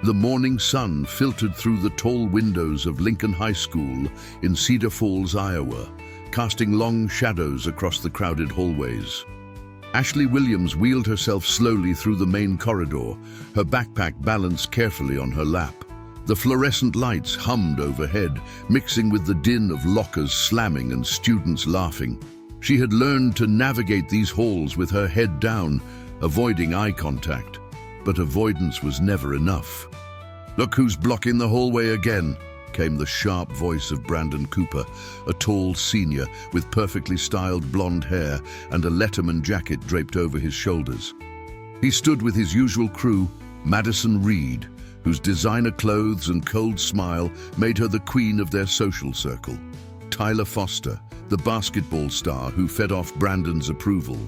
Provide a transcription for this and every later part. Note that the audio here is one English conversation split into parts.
The morning sun filtered through the tall windows of Lincoln High School in Cedar Falls, Iowa, casting long shadows across the crowded hallways. Ashley Williams wheeled herself slowly through the main corridor, her backpack balanced carefully on her lap. The fluorescent lights hummed overhead, mixing with the din of lockers slamming and students laughing. She had learned to navigate these halls with her head down, avoiding eye contact. But avoidance was never enough. "Look who's blocking the hallway again," came the sharp voice of Brandon Cooper, a tall senior with perfectly styled blonde hair and a Letterman jacket draped over his shoulders. He stood with his usual crew, Madison Reed, whose designer clothes and cold smile made her the queen of their social circle. Tyler Foster, the basketball star who fed off Brandon's approval,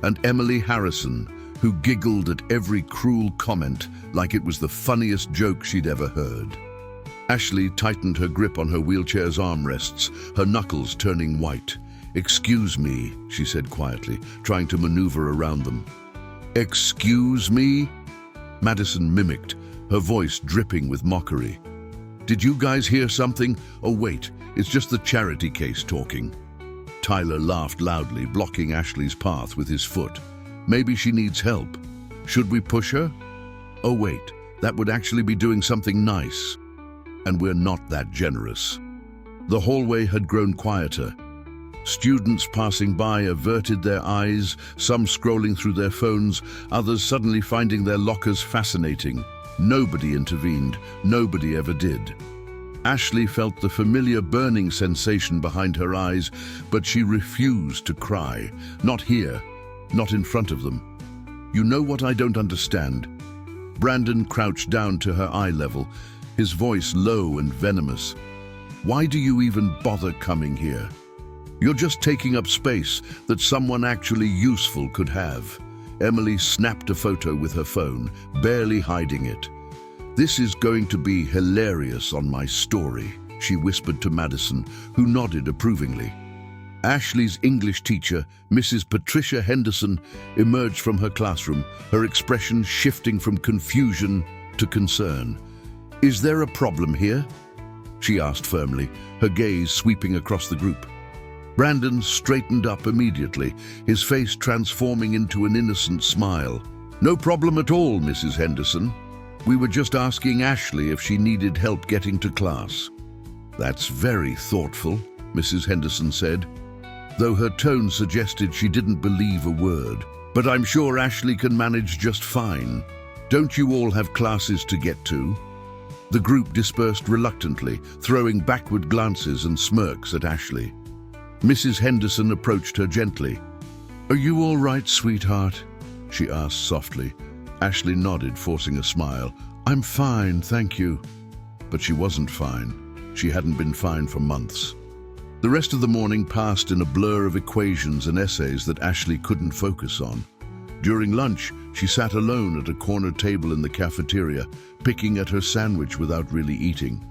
and Emily Harrison, who giggled at every cruel comment like it was the funniest joke she'd ever heard. Ashley tightened her grip on her wheelchair's armrests, her knuckles turning white. "Excuse me," she said quietly, trying to maneuver around them. "Excuse me?" Madison mimicked, her voice dripping with mockery. "Did you guys hear something? Oh wait, it's just the charity case talking." Tyler laughed loudly, blocking Ashley's path with his foot. "Maybe she needs help. Should we push her? Oh wait, that would actually be doing something nice. And we're not that generous." The hallway had grown quieter. Students passing by averted their eyes, some scrolling through their phones, others suddenly finding their lockers fascinating. Nobody intervened, nobody ever did. Ashley felt the familiar burning sensation behind her eyes, but she refused to cry. Not here. Not in front of them. "You know what I don't understand?" Brandon crouched down to her eye level, his voice low and venomous. "Why do you even bother coming here? You're just taking up space that someone actually useful could have." Emily snapped a photo with her phone, barely hiding it. "This is going to be hilarious on my story," she whispered to Madison, who nodded approvingly. Ashley's English teacher, Mrs. Patricia Henderson, emerged from her classroom, her expression shifting from confusion to concern. "Is there a problem here?" she asked firmly, her gaze sweeping across the group. Brandon straightened up immediately, his face transforming into an innocent smile. "No problem at all, Mrs. Henderson. We were just asking Ashley if she needed help getting to class." "That's very thoughtful," Mrs. Henderson said, though her tone suggested she didn't believe a word. "But I'm sure Ashley can manage just fine. Don't you all have classes to get to?" The group dispersed reluctantly, throwing backward glances and smirks at Ashley. Mrs. Henderson approached her gently. "Are you all right, sweetheart?" she asked softly. Ashley nodded, forcing a smile. "I'm fine, thank you." But she wasn't fine. She hadn't been fine for months. The rest of the morning passed in a blur of equations and essays that Ashley couldn't focus on. During lunch, she sat alone at a corner table in the cafeteria, picking at her sandwich without really eating.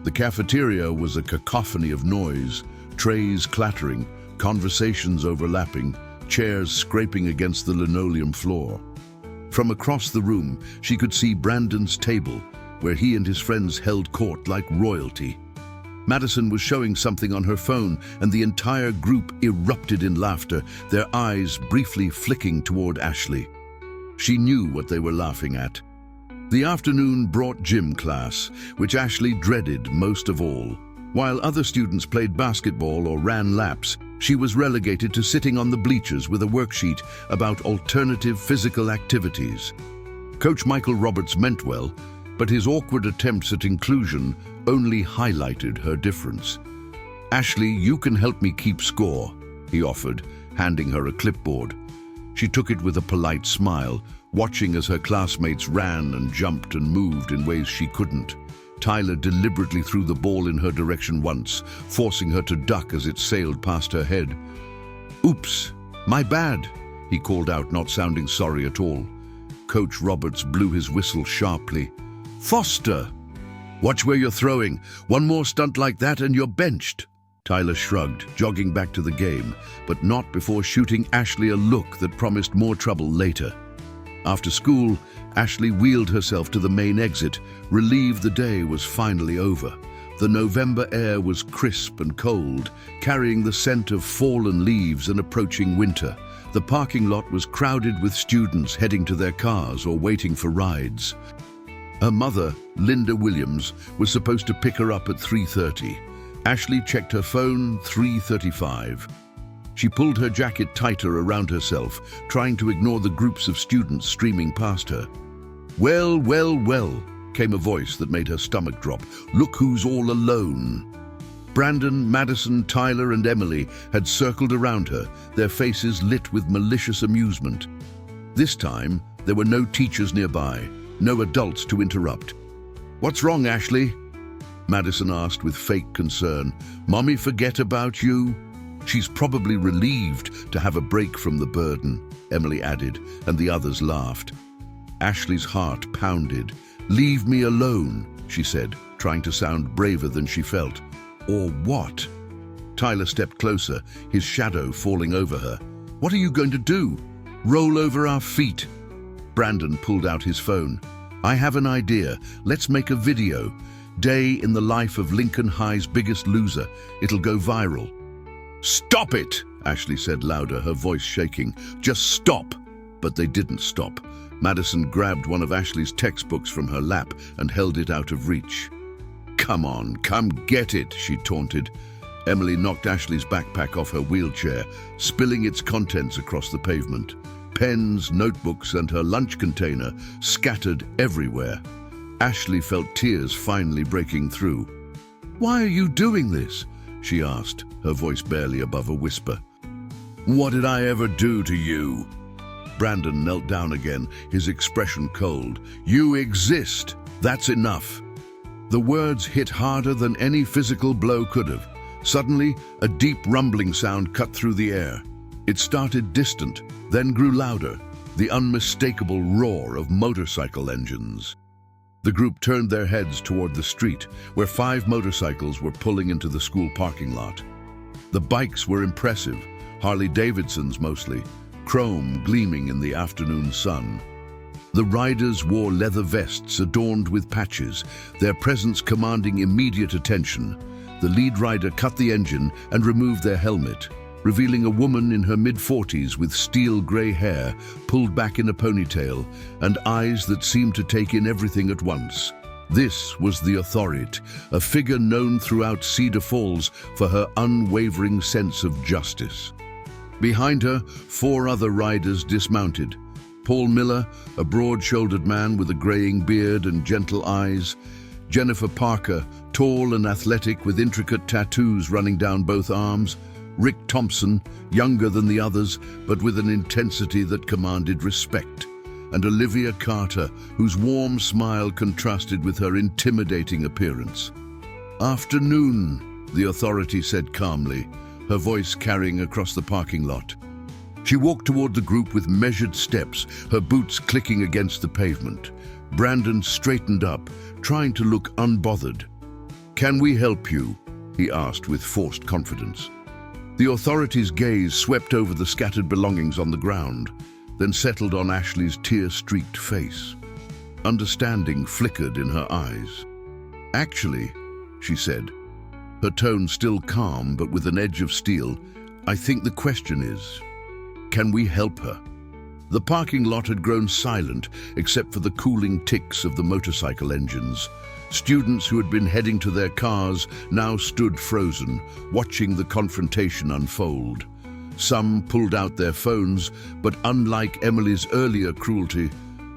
The cafeteria was a cacophony of noise, trays clattering, conversations overlapping, chairs scraping against the linoleum floor. From across the room, she could see Brandon's table, where he and his friends held court like royalty. Madison was showing something on her phone, and the entire group erupted in laughter, their eyes briefly flicking toward Ashley. She knew what they were laughing at. The afternoon brought gym class, which Ashley dreaded most of all. While other students played basketball or ran laps, she was relegated to sitting on the bleachers with a worksheet about alternative physical activities. Coach Michael Roberts meant well, but his awkward attempts at inclusion only highlighted her difference. "Ashley, you can help me keep score," he offered, handing her a clipboard. She took it with a polite smile, watching as her classmates ran and jumped and moved in ways she couldn't. Tyler deliberately threw the ball in her direction once, forcing her to duck as it sailed past her head. "Oops, my bad," he called out, not sounding sorry at all. Coach Roberts blew his whistle sharply. "Foster! Watch where you're throwing. One more stunt like that and you're benched." Tyler shrugged, jogging back to the game, but not before shooting Ashley a look that promised more trouble later. After school, Ashley wheeled herself to the main exit, relieved the day was finally over. The November air was crisp and cold, carrying the scent of fallen leaves and approaching winter. The parking lot was crowded with students heading to their cars or waiting for rides. Her mother, Linda Williams, was supposed to pick her up at 3:30. Ashley checked her phone, 3:35. She pulled her jacket tighter around herself, trying to ignore the groups of students streaming past her. "Well, well, well," came a voice that made her stomach drop. "Look who's all alone." Brandon, Madison, Tyler, and Emily had circled around her, their faces lit with malicious amusement. This time, there were no teachers nearby, no adults to interrupt. "What's wrong, Ashley?" Madison asked with fake concern. "Mommy forget about you?" "She's probably relieved to have a break from the burden," Emily added, and the others laughed. Ashley's heart pounded. "Leave me alone," she said, trying to sound braver than she felt. "Or what?" Tyler stepped closer, his shadow falling over her. "What are you going to do? Roll over our feet?" Brandon pulled out his phone. "I have an idea. Let's make a video. Day in the life of Lincoln High's biggest loser. It'll go viral." "Stop it!" Ashley said louder, her voice shaking. "Just stop!" But they didn't stop. Madison grabbed one of Ashley's textbooks from her lap and held it out of reach. "Come on, come get it," she taunted. Emily knocked Ashley's backpack off her wheelchair, spilling its contents across the pavement. Pens, notebooks, and her lunch container scattered everywhere. Ashley felt tears finally breaking through. "Why are you doing this?" she asked, her voice barely above a whisper. "What did I ever do to you?" Brandon knelt down again, his expression cold. "You exist. That's enough." The words hit harder than any physical blow could have. Suddenly, a deep rumbling sound cut through the air. It started distant, then grew louder, the unmistakable roar of motorcycle engines. The group turned their heads toward the street, where 5 motorcycles were pulling into the school parking lot. The bikes were impressive, Harley-Davidsons mostly, chrome gleaming in the afternoon sun. The riders wore leather vests adorned with patches, their presence commanding immediate attention. The lead rider cut the engine and removed their helmet, revealing a woman in her mid-40s with steel grey hair pulled back in a ponytail and eyes that seemed to take in everything at once. This was the Authority, a figure known throughout Cedar Falls for her unwavering sense of justice. Behind her, 4 other riders dismounted. Paul Miller, a broad-shouldered man with a graying beard and gentle eyes. Jennifer Parker, tall and athletic with intricate tattoos running down both arms. Rick Thompson, younger than the others, but with an intensity that commanded respect. And Olivia Carter, whose warm smile contrasted with her intimidating appearance. "Afternoon," the Authority said calmly, her voice carrying across the parking lot. She walked toward the group with measured steps, her boots clicking against the pavement. Brandon straightened up, trying to look unbothered. "Can we help you?" he asked with forced confidence. The Authority's gaze swept over the scattered belongings on the ground, then settled on Ashley's tear-streaked face. Understanding flickered in her eyes. "Actually," she said, her tone still calm but with an edge of steel, "I think the question is, can we help her?" The parking lot had grown silent except for the cooling ticks of the motorcycle engines. Students who had been heading to their cars now stood frozen, watching the confrontation unfold. Some pulled out their phones, but unlike Emily's earlier cruelty,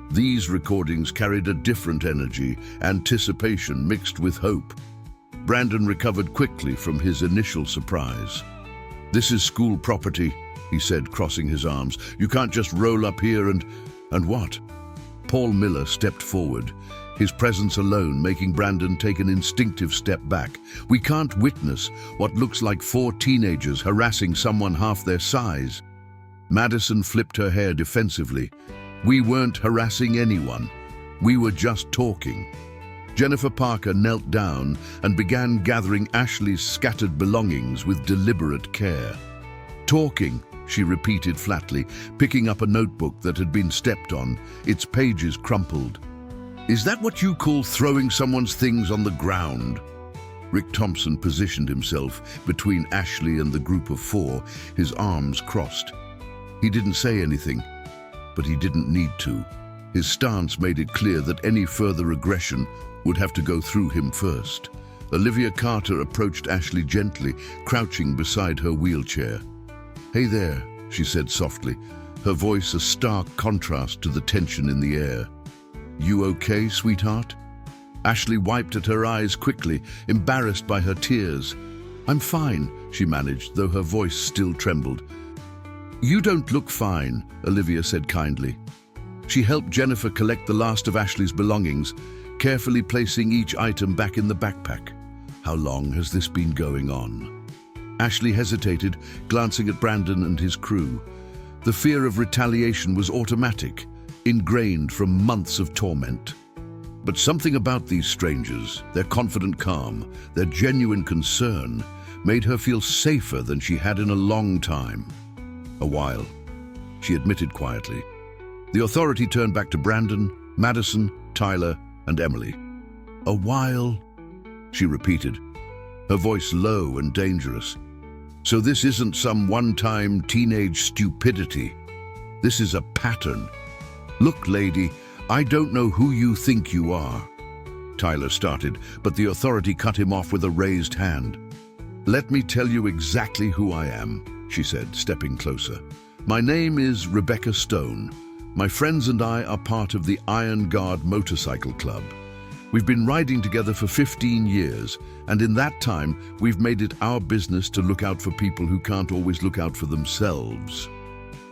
these recordings carried a different energy, anticipation mixed with hope. Brandon recovered quickly from his initial surprise. "This is school property," he said, crossing his arms. "You can't just roll up here and what?" Paul Miller stepped forward, his presence alone making Brandon take an instinctive step back. "We can't witness what looks like 4 teenagers harassing someone half their size." Madison flipped her hair defensively. "We weren't harassing anyone. We were just talking." Jennifer Parker knelt down and began gathering Ashley's scattered belongings with deliberate care. "Talking," she repeated flatly, picking up a notebook that had been stepped on, its pages crumpled. Is that what you call throwing someone's things on the ground? Rick Thompson positioned himself between Ashley and the group of four, his arms crossed. He didn't say anything, but he didn't need to. His stance made it clear that any further aggression would have to go through him first. Olivia Carter approached Ashley gently, crouching beside her wheelchair. "Hey there," she said softly, her voice a stark contrast to the tension in the air. "You okay, sweetheart?" Ashley wiped at her eyes quickly, embarrassed by her tears. "I'm fine," she managed, though her voice still trembled. "You don't look fine," Olivia said kindly. She helped Jennifer collect the last of Ashley's belongings, carefully placing each item back in the backpack. "How long has this been going on?" Ashley hesitated, glancing at Brandon and his crew. The fear of retaliation was automatic, ingrained from months of torment. But something about these strangers, their confident calm, their genuine concern, made her feel safer than she had in a long time. "A while," she admitted quietly. The authority turned back to Brandon, Madison, Tyler, and Emily. "A while," she repeated, her voice low and dangerous. "So this isn't some one-time teenage stupidity. This is a pattern. Look, lady, I don't know who you think you are." Tyler started, but the authority cut him off with a raised hand. "Let me tell you exactly who I am," she said, stepping closer. "My name is Rebecca Stone. My friends and I are part of the Iron Guard Motorcycle Club. We've been riding together for 15 years, and in that time, we've made it our business to look out for people who can't always look out for themselves."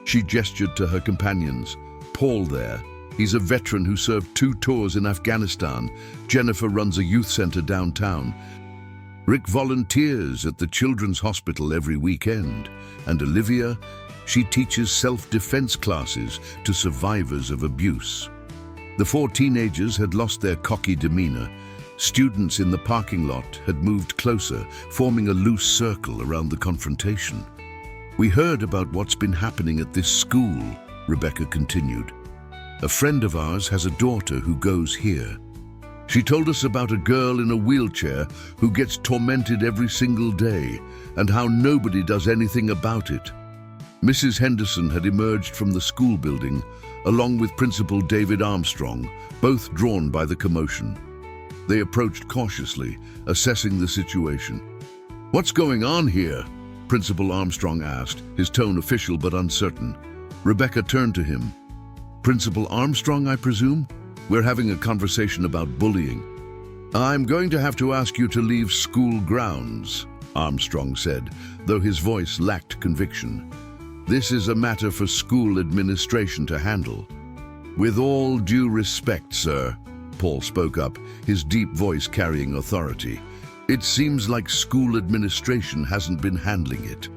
She gestured to her companions. "Paul there. He's a veteran who served 2 tours in Afghanistan. Jennifer runs a youth center downtown. Rick volunteers at the Children's Hospital every weekend. And Olivia, she teaches self-defense classes to survivors of abuse." The 4 teenagers had lost their cocky demeanor. Students in the parking lot had moved closer, forming a loose circle around the confrontation. "We heard about what's been happening at this school," Rebecca continued. "A friend of ours has a daughter who goes here. She told us about a girl in a wheelchair who gets tormented every single day and how nobody does anything about it." Mrs. Henderson had emerged from the school building, along with Principal David Armstrong, both drawn by the commotion. They approached cautiously, assessing the situation. "What's going on here?" Principal Armstrong asked, his tone official but uncertain. Rebecca turned to him. "Principal Armstrong, I presume? We're having a conversation about bullying." "I'm going to have to ask you to leave school grounds," Armstrong said, though his voice lacked conviction. "This is a matter for school administration to handle." "With all due respect, sir," Paul spoke up, his deep voice carrying authority. "It seems like school administration hasn't been handling it."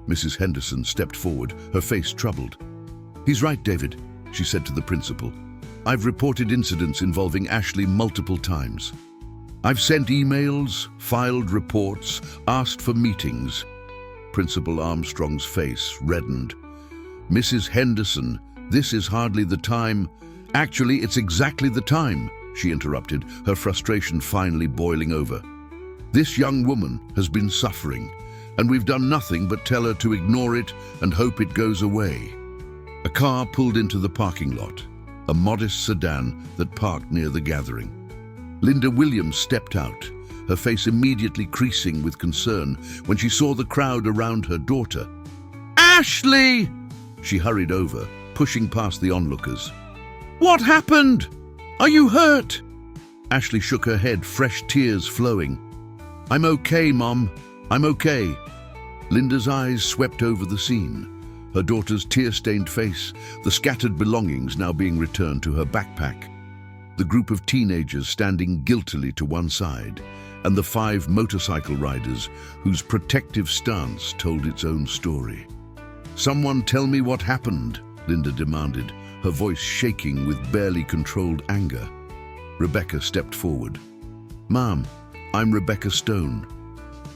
Mrs. Henderson stepped forward, her face troubled. "He's right, David," she said to the principal. "I've reported incidents involving Ashley multiple times. I've sent emails, filed reports, asked for meetings." Principal Armstrong's face reddened. "Mrs. Henderson, this is hardly the time." "Actually, it's exactly the time," she interrupted, her frustration finally boiling over. "This young woman has been suffering, and we've done nothing but tell her to ignore it and hope it goes away." A car pulled into the parking lot, a modest sedan that parked near the gathering. Linda Williams stepped out, her face immediately creasing with concern when she saw the crowd around her daughter. "Ashley!" She hurried over, pushing past the onlookers. "What happened? Are you hurt?" Ashley shook her head, fresh tears flowing. "I'm okay, Mom. I'm okay." Linda's eyes swept over the scene, her daughter's tear-stained face, the scattered belongings now being returned to her backpack, the group of teenagers standing guiltily to one side, and the 5 motorcycle riders whose protective stance told its own story. "Someone tell me what happened," Linda demanded, her voice shaking with barely controlled anger. Rebecca stepped forward. "Ma'am, I'm Rebecca Stone.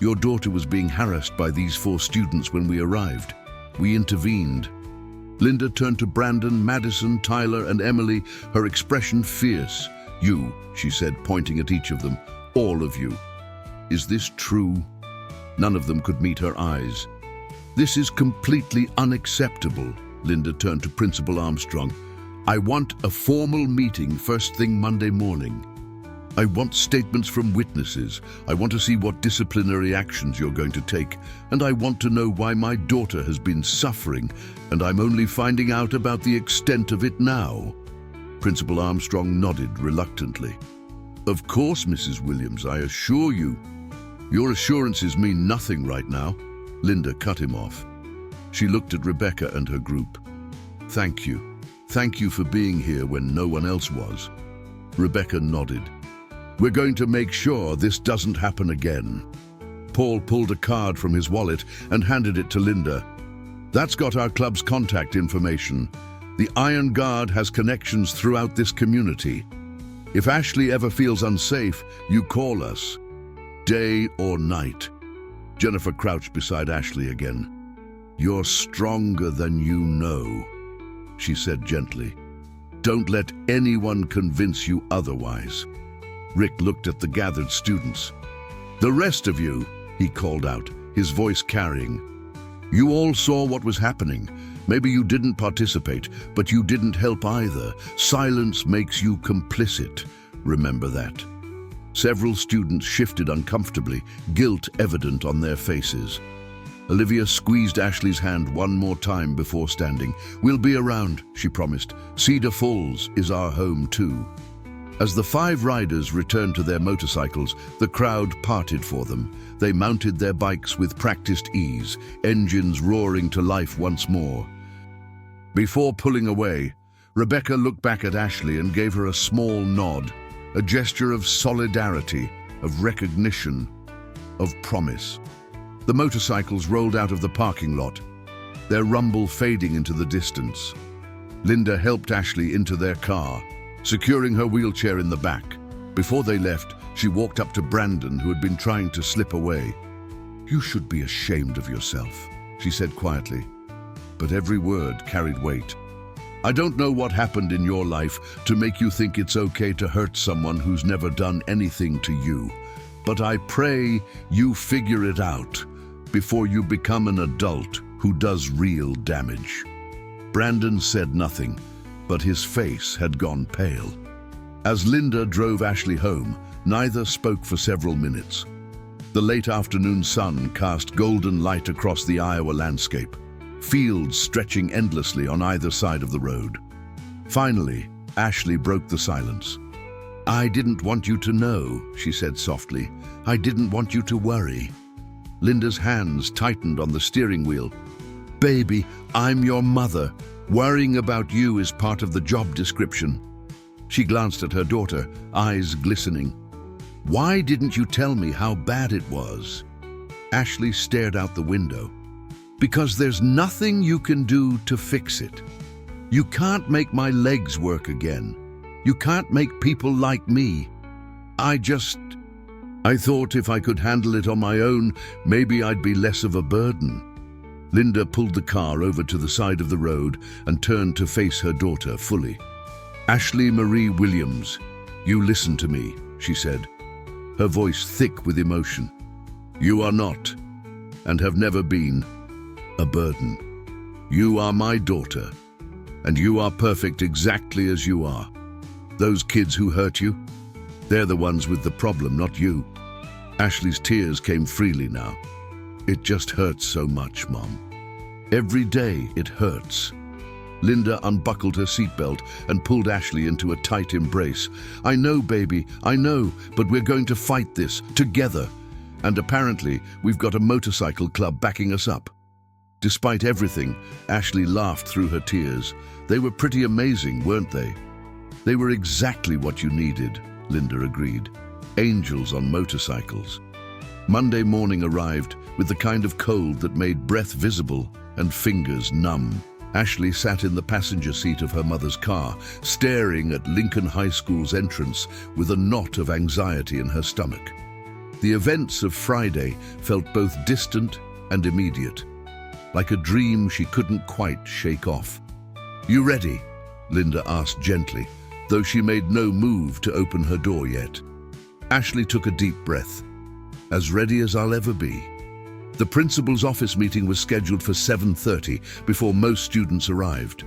Your daughter was being harassed by these 4 students when we arrived. We intervened. Linda turned to Brandon, Madison, Tyler, and Emily, her expression fierce. "You," she said, pointing at each of them. "All of you. Is this true?" None of them could meet her eyes. "This is completely unacceptable." Linda turned to Principal Armstrong. "I want a formal meeting first thing Monday morning. I want statements from witnesses. I want to see what disciplinary actions you're going to take. And I want to know why my daughter has been suffering, and I'm only finding out about the extent of it now." Principal Armstrong nodded reluctantly. "Of course, Mrs. Williams, I assure you." "Your assurances mean nothing right now." Linda cut him off. She looked at Rebecca and her group. "Thank you. Thank you for being here when no one else was." Rebecca nodded. "We're going to make sure this doesn't happen again." Paul pulled a card from his wallet and handed it to Linda. "That's got our club's contact information. The Iron Guard has connections throughout this community. If Ashley ever feels unsafe, you call us, day or night." Jennifer crouched beside Ashley again. "You're stronger than you know," she said gently. "Don't let anyone convince you otherwise." Rick looked at the gathered students. "The rest of you," he called out, his voice carrying. "You all saw what was happening. Maybe you didn't participate, but you didn't help either. Silence makes you complicit. Remember that." Several students shifted uncomfortably, guilt evident on their faces. Olivia squeezed Ashley's hand one more time before standing. "We'll be around," she promised. "Cedar Falls is our home too." As the 5 riders returned to their motorcycles, the crowd parted for them. They mounted their bikes with practiced ease, engines roaring to life once more. Before pulling away, Rebecca looked back at Ashley and gave her a small nod, a gesture of solidarity, of recognition, of promise. The motorcycles rolled out of the parking lot, their rumble fading into the distance. Linda helped Ashley into their car, securing her wheelchair in the back. Before they left, she walked up to Brandon, who had been trying to slip away. "You should be ashamed of yourself," she said quietly, but every word carried weight. "I don't know what happened in your life to make you think it's okay to hurt someone who's never done anything to you, but I pray you figure it out before you become an adult who does real damage." Brandon said nothing, but his face had gone pale. As Linda drove Ashley home, neither spoke for several minutes. The late afternoon sun cast golden light across the Iowa landscape, fields stretching endlessly on either side of the road. Finally, Ashley broke the silence. "I didn't want you to know," she said softly. "I didn't want you to worry." Linda's hands tightened on the steering wheel. "Baby, I'm your mother. Worrying about you is part of the job description." She glanced at her daughter, eyes glistening. "Why didn't you tell me how bad it was?" Ashley stared out the window. "Because there's nothing you can do to fix it. You can't make my legs work again. You can't make people like me. I thought if I could handle it on my own, maybe I'd be less of a burden." Linda pulled the car over to the side of the road and turned to face her daughter fully. "Ashley Marie Williams, you listen to me," she said, her voice thick with emotion. "You are not, and have never been, a burden. You are my daughter, and you are perfect exactly as you are. Those kids who hurt you, they're the ones with the problem, not you." Ashley's tears came freely now. "It just hurts so much, Mom. Every day it hurts." Linda unbuckled her seatbelt and pulled Ashley into a tight embrace. "I know, baby, I know, but we're going to fight this together. And apparently, we've got a motorcycle club backing us up." Despite everything, Ashley laughed through her tears. "They were pretty amazing, weren't they?" "They were exactly what you needed," Linda agreed. "Angels on motorcycles." Monday morning arrived with the kind of cold that made breath visible and fingers numb. Ashley sat in the passenger seat of her mother's car, staring at Lincoln High School's entrance with a knot of anxiety in her stomach. The events of Friday felt both distant and immediate. like a dream she couldn't quite shake off. "You ready?" Linda asked gently, though she made no move to open her door yet. Ashley took a deep breath. "As ready as I'll ever be." The principal's office meeting was scheduled for 7:30 before most students arrived.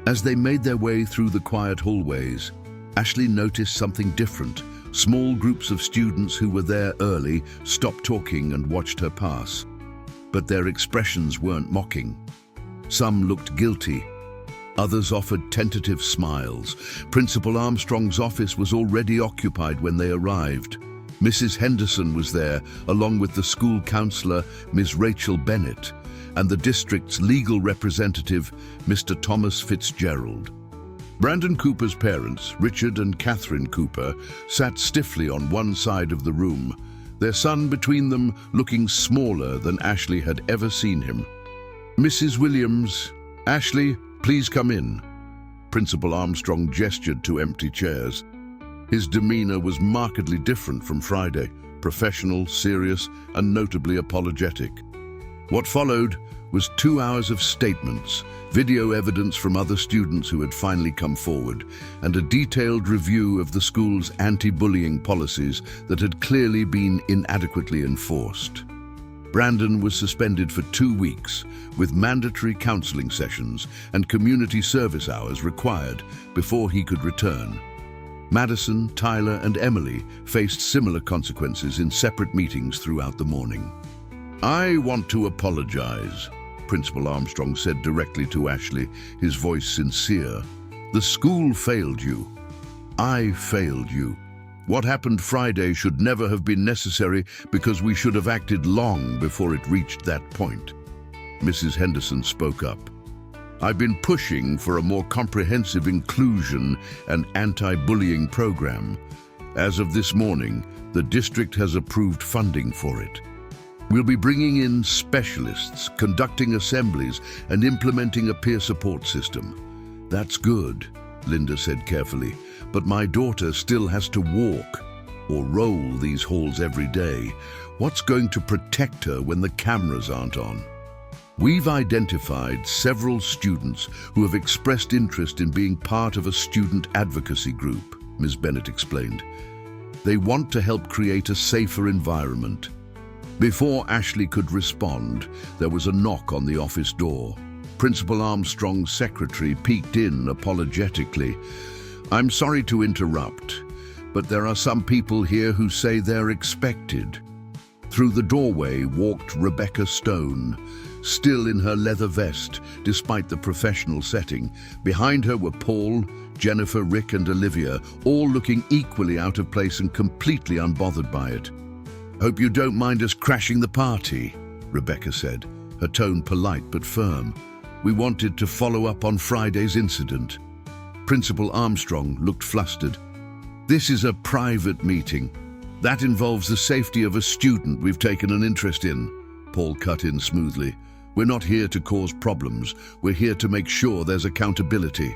As they made their way through the quiet hallways, Ashley noticed something different. Small groups of students who were there early stopped talking and watched her pass. But their expressions weren't mocking. Some looked guilty. Others offered tentative smiles. Principal Armstrong's office was already occupied when they arrived. Mrs. Henderson was there, along with the school counselor, Ms. Rachel Bennett, and the district's legal representative, Mr. Thomas Fitzgerald. Brandon Cooper's parents, Richard and Catherine Cooper, sat stiffly on one side of the room, their son between them looking smaller than Ashley had ever seen him. "Mrs. Williams, Ashley, please come in." Principal Armstrong gestured to empty chairs. His demeanor was markedly different from Friday, professional, serious, and notably apologetic. What followed was 2 hours of statements, video evidence from other students who had finally come forward, and a detailed review of the school's anti-bullying policies that had clearly been inadequately enforced. Brandon was suspended for 2 weeks, with mandatory counseling sessions and community service hours required before he could return. Madison, Tyler, and Emily faced similar consequences in separate meetings throughout the morning. "I want to apologize," Principal Armstrong said directly to Ashley, his voice sincere. "The school failed you. I failed you. What happened Friday should never have been necessary because we should have acted long before it reached that point." Mrs. Henderson spoke up. "I've been pushing for a more comprehensive inclusion and anti-bullying program. As of this morning, the district has approved funding for it. We'll be bringing in specialists, conducting assemblies, and implementing a peer support system." "That's good," Linda said carefully, "but my daughter still has to walk or roll these halls every day. What's going to protect her when the cameras aren't on?" "We've identified several students who have expressed interest in being part of a student advocacy group," Ms. Bennett explained. "They want to help create a safer environment." Before Ashley could respond, there was a knock on the office door. Principal Armstrong's secretary peeked in apologetically. "I'm sorry to interrupt, but there are some people here who say they're expected." Through the doorway walked Rebecca Stone, still in her leather vest, despite the professional setting. Behind her were Paul, Jennifer, Rick, and Olivia, all looking equally out of place and completely unbothered by it. "Hope you don't mind us crashing the party," Rebecca said, her tone polite but firm. "We wanted to follow up on Friday's incident." Principal Armstrong looked flustered. "This is a private meeting. That involves the safety of a student we've taken an interest in," Paul cut in smoothly. "We're not here to cause problems. We're here to make sure there's accountability."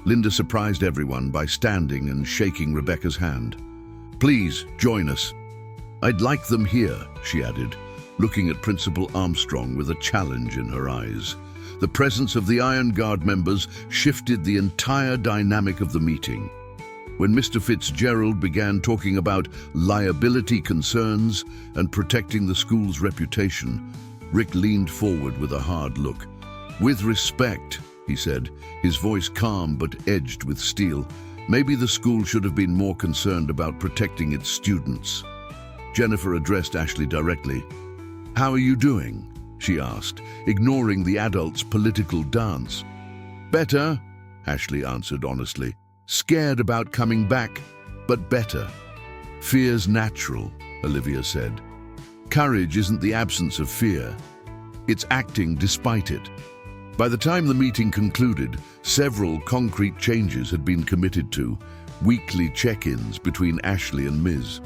Linda surprised everyone by standing and shaking Rebecca's hand. "Please, join us." "I'd like them here," she added, looking at Principal Armstrong with a challenge in her eyes. The presence of the Iron Guard members shifted the entire dynamic of the meeting. When Mr. Fitzgerald began talking about liability concerns and protecting the school's reputation, Rick leaned forward with a hard look. "With respect," he said, his voice calm but edged with steel, "maybe the school should have been more concerned about protecting its students." Jennifer addressed Ashley directly. "How are you doing?" she asked, ignoring the adults' political dance. "Better," Ashley answered honestly. "Scared about coming back, but better." "Fear's natural," Olivia said. "Courage isn't the absence of fear. It's acting despite it." By the time the meeting concluded, several concrete changes had been committed to, weekly check-ins between Ashley and Ms.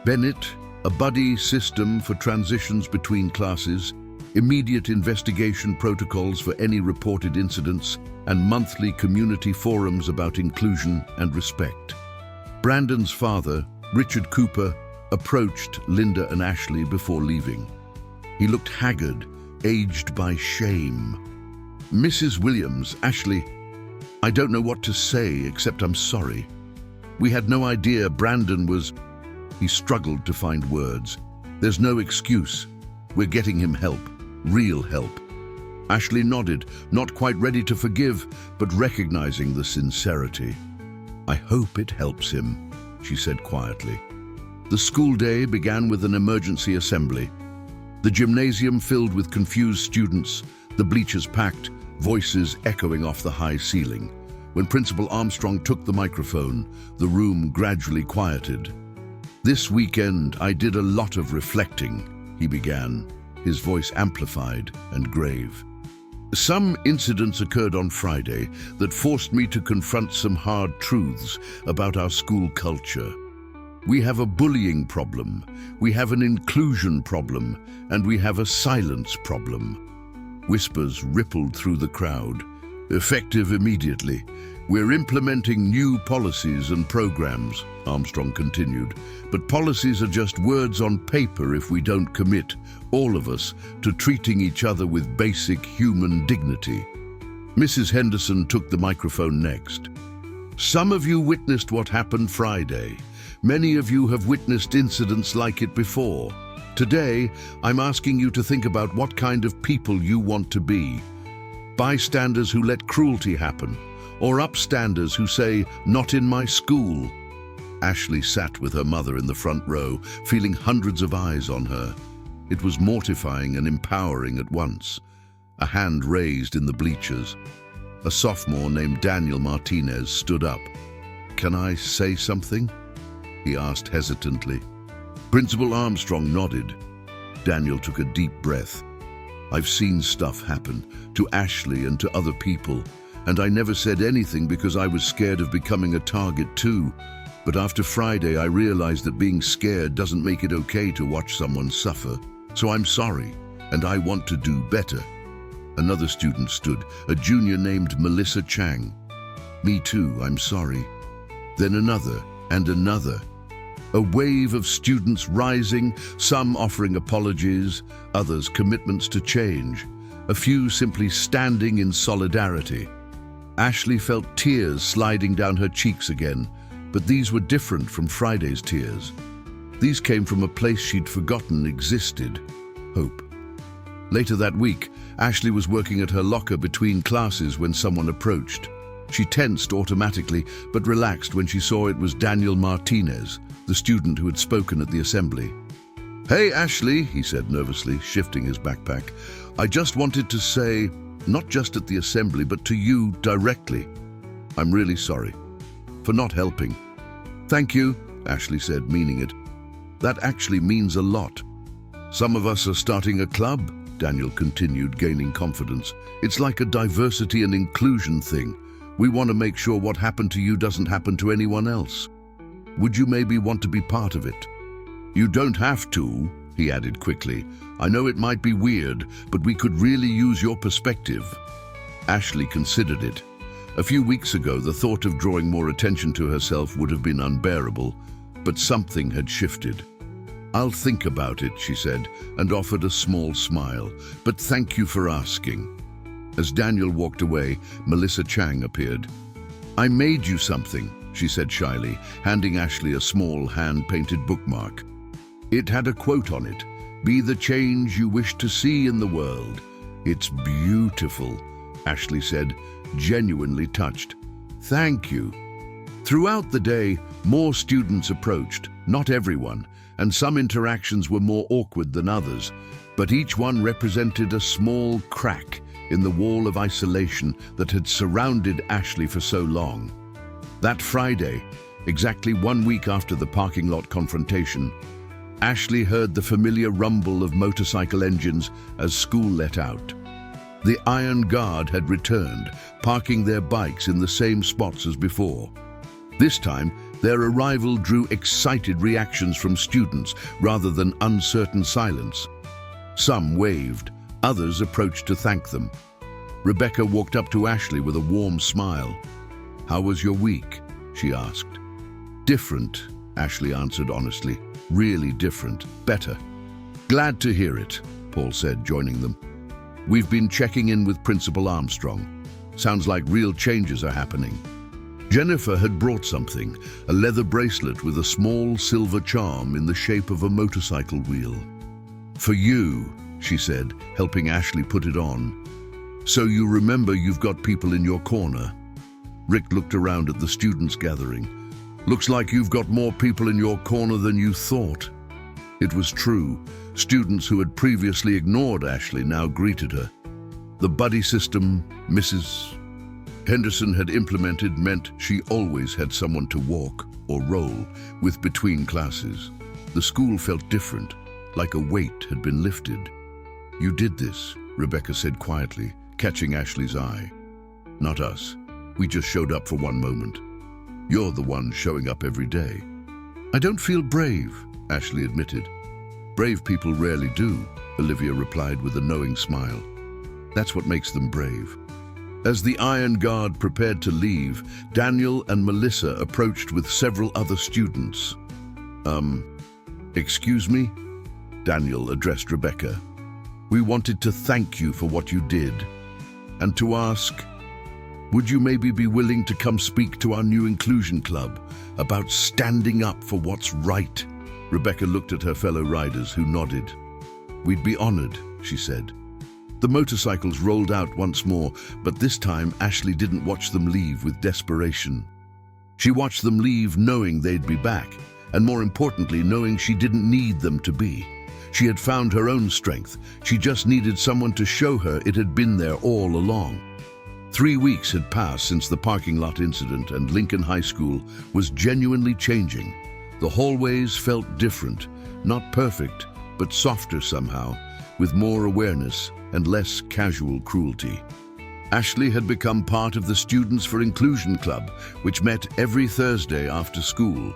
Bennett, a buddy system for transitions between classes, immediate investigation protocols for any reported incidents, and monthly community forums about inclusion and respect. Brandon's father, Richard Cooper, approached Linda and Ashley before leaving. He looked haggard, aged by shame. Mrs. Williams, Ashley, I don't know what to say except I'm sorry. We had no idea Brandon was... He struggled to find words. There's no excuse. We're getting him help. Real help. Ashley nodded, not quite ready to forgive, but recognizing the sincerity. I hope it helps him, she said quietly. The school day began with an emergency assembly. The gymnasium filled with confused students, the bleachers packed, voices echoing off the high ceiling. When Principal Armstrong took the microphone, the room gradually quieted. This weekend, I did a lot of reflecting, he began, his voice amplified and grave. Some incidents occurred on Friday that forced me to confront some hard truths about our school culture. We have a bullying problem, we have an inclusion problem, and we have a silence problem. Whispers rippled through the crowd. Effective immediately. We're implementing new policies and programs, Armstrong continued. But policies are just words on paper if we don't commit, all of us, to treating each other with basic human dignity. Mrs. Henderson took the microphone next. Some of you witnessed what happened Friday. Many of you have witnessed incidents like it before. Today, I'm asking you to think about what kind of people you want to be. Bystanders who let cruelty happen, or upstanders who say, "Not in my school." Ashley sat with her mother in the front row, feeling hundreds of eyes on her. It was mortifying and empowering at once. A hand raised in the bleachers. A sophomore named Daniel Martinez stood up. "Can I say something?" he asked hesitantly. Principal Armstrong nodded. Daniel took a deep breath. "I've seen stuff happen to Ashley and to other people, and I never said anything because I was scared of becoming a target too. But after Friday, I realized that being scared doesn't make it okay to watch someone suffer. So I'm sorry, and I want to do better." Another student stood, a junior named Melissa Chang. "Me too, I'm sorry." Then another and another. A wave of students rising, some offering apologies, others commitments to change, a few simply standing in solidarity. Ashley felt tears sliding down her cheeks again, but these were different from Friday's tears. These came from a place she'd forgotten existed: hope. Later that week, Ashley was working at her locker between classes when someone approached. She tensed automatically, but relaxed when she saw it was Daniel Martinez, the student who had spoken at the assembly. "Hey, Ashley," he said nervously, shifting his backpack. "I just wanted to say, not just at the assembly, but to you directly. I'm really sorry for not helping." "Thank you," Ashley said, meaning it. "That actually means a lot." "Some of us are starting a club," Daniel continued, gaining confidence. "It's like a diversity and inclusion thing. We want to make sure what happened to you doesn't happen to anyone else. Would you maybe want to be part of it?" "You don't have to," he added quickly. "I know it might be weird, but we could really use your perspective." Ashley considered it. A few weeks ago, the thought of drawing more attention to herself would have been unbearable, but something had shifted. "I'll think about it," she said, and offered a small smile. "But thank you for asking." As Daniel walked away, Melissa Chang appeared. "I made you something," she said shyly, handing Ashley a small hand-painted bookmark. It had a quote on it: "Be the change you wish to see in the world." "It's beautiful," Ashley said, genuinely touched. "Thank you." Throughout the day, more students approached, not everyone, and some interactions were more awkward than others, but each one represented a small crack in the wall of isolation that had surrounded Ashley for so long. That Friday, exactly 1 week after the parking lot confrontation, Ashley heard the familiar rumble of motorcycle engines as school let out. The Iron Guard had returned, parking their bikes in the same spots as before. This time, their arrival drew excited reactions from students rather than uncertain silence. Some waved, others approached to thank them. Rebecca walked up to Ashley with a warm smile. "How was your week?" she asked. "Different," Ashley answered honestly. "Really different. Better." "Glad to hear it," Paul said, joining them. "We've been checking in with Principal Armstrong. Sounds like real changes are happening." Jennifer had brought something, a leather bracelet with a small silver charm in the shape of a motorcycle wheel. "For you," she said, helping Ashley put it on. "So you remember you've got people in your corner." Rick looked around at the students gathering. "Looks like you've got more people in your corner than you thought." It was true. Students who had previously ignored Ashley now greeted her. The buddy system Mrs. Henderson had implemented meant she always had someone to walk or roll with between classes. The school felt different, like a weight had been lifted. "You did this," Rebecca said quietly, catching Ashley's eye. "Not us. We just showed up for one moment. You're the one showing up every day." "I don't feel brave," Ashley admitted. "Brave people rarely do," Olivia replied with a knowing smile. "That's what makes them brave." As the Iron Guard prepared to leave, Daniel and Melissa approached with several other students. Excuse me?" Daniel addressed Rebecca. "We wanted to thank you for what you did, and to ask, would you maybe be willing to come speak to our new inclusion club about standing up for what's right?" Rebecca looked at her fellow riders, who nodded. "We'd be honored," she said. The motorcycles rolled out once more, but this time Ashley didn't watch them leave with desperation. She watched them leave knowing they'd be back, and more importantly, knowing she didn't need them to be. She had found her own strength. She just needed someone to show her it had been there all along. 3 weeks had passed since the parking lot incident, and Lincoln High School was genuinely changing. The hallways felt different, not perfect, but softer somehow, with more awareness and less casual cruelty. Ashley had become part of the Students for Inclusion Club, which met every Thursday after school.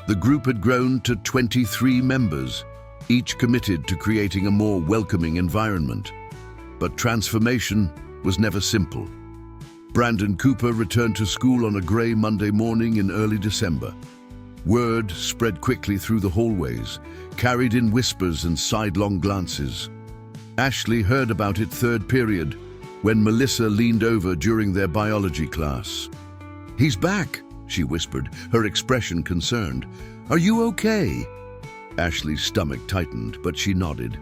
The group had grown to 23 members, each committed to creating a more welcoming environment. But transformation was never simple. Brandon Cooper returned to school on a grey Monday morning in early December. Word spread quickly through the hallways, carried in whispers and sidelong glances. Ashley heard about it third period, when Melissa leaned over during their biology class. "He's back," she whispered, her expression concerned. "Are you okay?" Ashley's stomach tightened, but she nodded.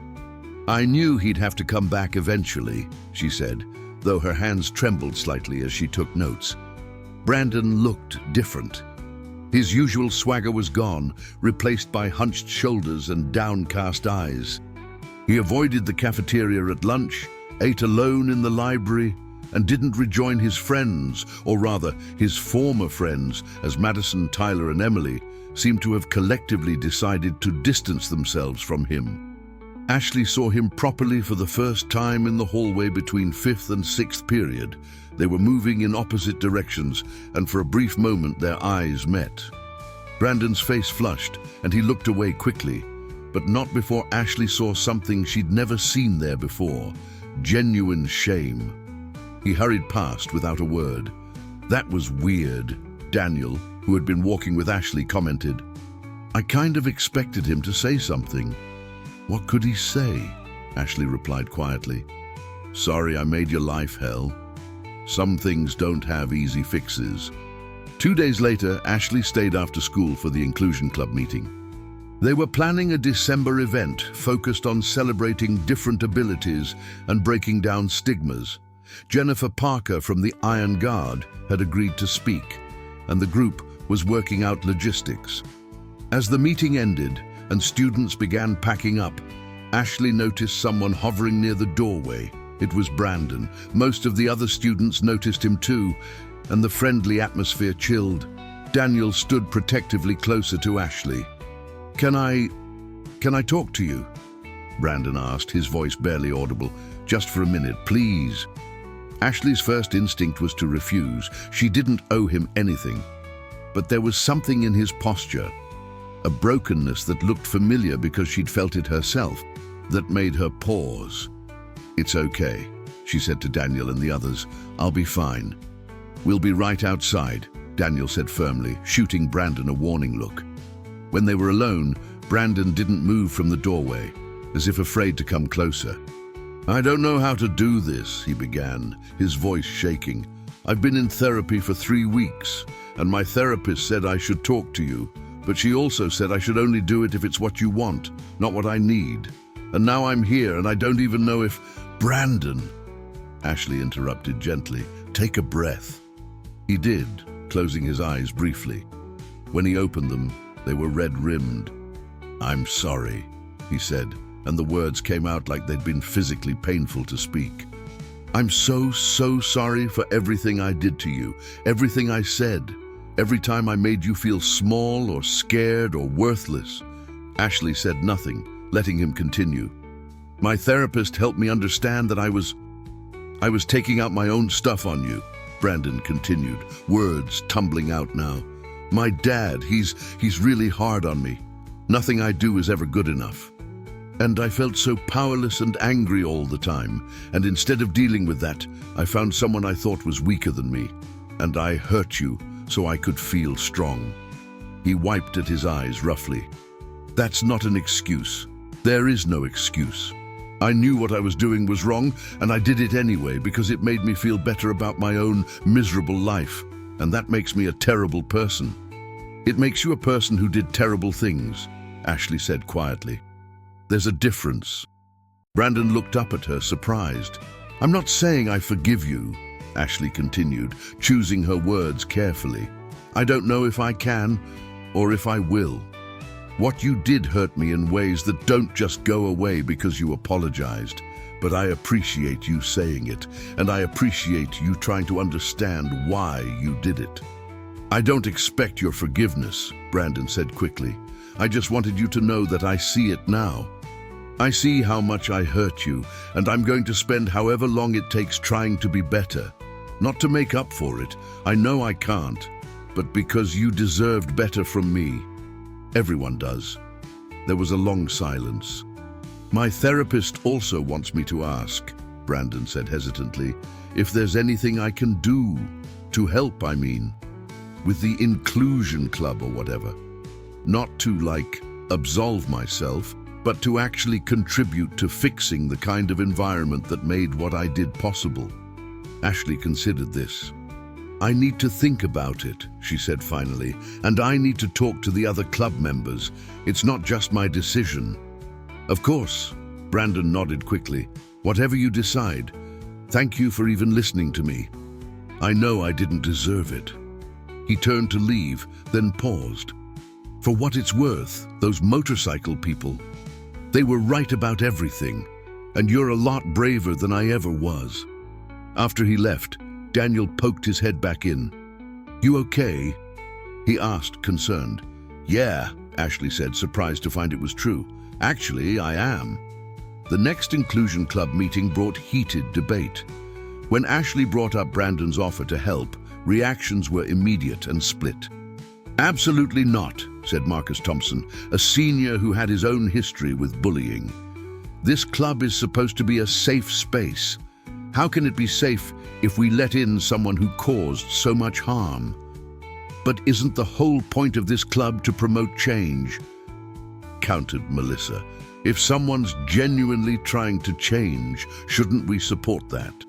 "I knew he'd have to come back eventually," she said, though her hands trembled slightly as she took notes. Brandon looked different. His usual swagger was gone, replaced by hunched shoulders and downcast eyes. He avoided the cafeteria at lunch, ate alone in the library, and didn't rejoin his friends, or rather, his former friends, as Madison, Tyler, and Emily seemed to have collectively decided to distance themselves from him. Ashley saw him properly for the first time in the hallway between 5th and 6th period. They were moving in opposite directions, and for a brief moment their eyes met. Brandon's face flushed, and he looked away quickly, but not before Ashley saw something she'd never seen there before: genuine shame. He hurried past without a word. "That was weird," Daniel, who had been walking with Ashley, commented. "I kind of expected him to say something." "What could he say?" Ashley replied quietly. "Sorry I made your life hell. Some things don't have easy fixes." 2 days later, Ashley stayed after school for the Inclusion Club meeting. They were planning a December event focused on celebrating different abilities and breaking down stigmas. Jennifer Parker from the Iron Guard had agreed to speak, and the group was working out logistics. As the meeting ended and students began packing up, Ashley noticed someone hovering near the doorway. It was Brandon. Most of the other students noticed him too, and the friendly atmosphere chilled. Daniel stood protectively closer to Ashley. Can I talk to you?" Brandon asked, his voice barely audible. "Just for a minute, please." Ashley's first instinct was to refuse. She didn't owe him anything. But there was something in his posture, a brokenness that looked familiar because she'd felt it herself, that made her pause. "It's okay," she said to Daniel and the others. "I'll be fine." "We'll be right outside," Daniel said firmly, shooting Brandon a warning look. When they were alone, Brandon didn't move from the doorway, as if afraid to come closer. "I don't know how to do this," he began, his voice shaking. "I've been in therapy for 3 weeks, and my therapist said I should talk to you, but she also said I should only do it if it's what you want, not what I need. And now I'm here, and I don't even know if—" "Brandon," Ashley interrupted gently, "take a breath." He did, closing his eyes briefly. When he opened them, they were red-rimmed. "I'm sorry," he said, and the words came out like they'd been physically painful to speak. "I'm so sorry for everything I did to you, everything I said, every time I made you feel small or scared or worthless." Ashley said nothing, letting him continue. "My therapist helped me understand that I was taking out my own stuff on you," Brandon continued, words tumbling out now. "My dad, he's really hard on me. Nothing I do is ever good enough. And I felt so powerless and angry all the time, and instead of dealing with that, I found someone I thought was weaker than me, and I hurt you so I could feel strong." He wiped at his eyes roughly. "That's not an excuse. There is no excuse. I knew what I was doing was wrong, and I did it anyway because it made me feel better about my own miserable life, and that makes me a terrible person." "It makes you a person who did terrible things," Ashley said quietly. "There's a difference." Brandon looked up at her, surprised. "I'm not saying I forgive you," Ashley continued, choosing her words carefully. "I don't know if I can or if I will. What you did hurt me in ways that don't just go away because you apologized, but I appreciate you saying it, and I appreciate you trying to understand why you did it." "I don't expect your forgiveness," Brandon said quickly. "I just wanted you to know that I see it now. I see how much I hurt you, and I'm going to spend however long it takes trying to be better. Not to make up for it, I know I can't, but because you deserved better from me. Everyone does." There was a long silence. "My therapist also wants me to ask," Brandon said hesitantly, "if there's anything I can do to help, with the inclusion club or whatever. Not to, absolve myself, but to actually contribute to fixing the kind of environment that made what I did possible." Ashley considered this. "I need to think about it," she said finally, "and I need to talk to the other club members. It's not just my decision." "Of course," Brandon nodded quickly. "Whatever you decide. Thank you for even listening to me. I know I didn't deserve it." He turned to leave, then paused. "For what it's worth, those motorcycle people, they were right about everything, and you're a lot braver than I ever was." After he left, Daniel poked his head back in. "You okay?" he asked, concerned. "Yeah," Ashley said, surprised to find it was true. "Actually, I am." The next Inclusion Club meeting brought heated debate. When Ashley brought up Brandon's offer to help, reactions were immediate and split. "Absolutely not," said Marcus Thompson, a senior who had his own history with bullying. "This club is supposed to be a safe space. How can it be safe if we let in someone who caused so much harm? But isn't the whole point of this club to promote change?" countered Melissa. "If someone's genuinely trying to change, shouldn't we support that?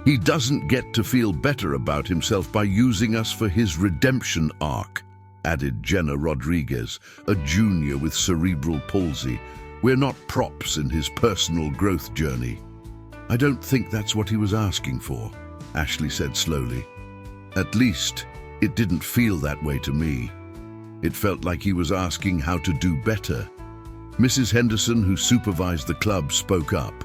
He doesn't get to feel better about himself by using us for his redemption arc," added Jenna Rodriguez, a junior with cerebral palsy. "We're not props in his personal growth journey." "I don't think that's what he was asking for," Ashley said slowly. "At least, it didn't feel that way to me. It felt like he was asking how to do better." Mrs. Henderson, who supervised the club, spoke up.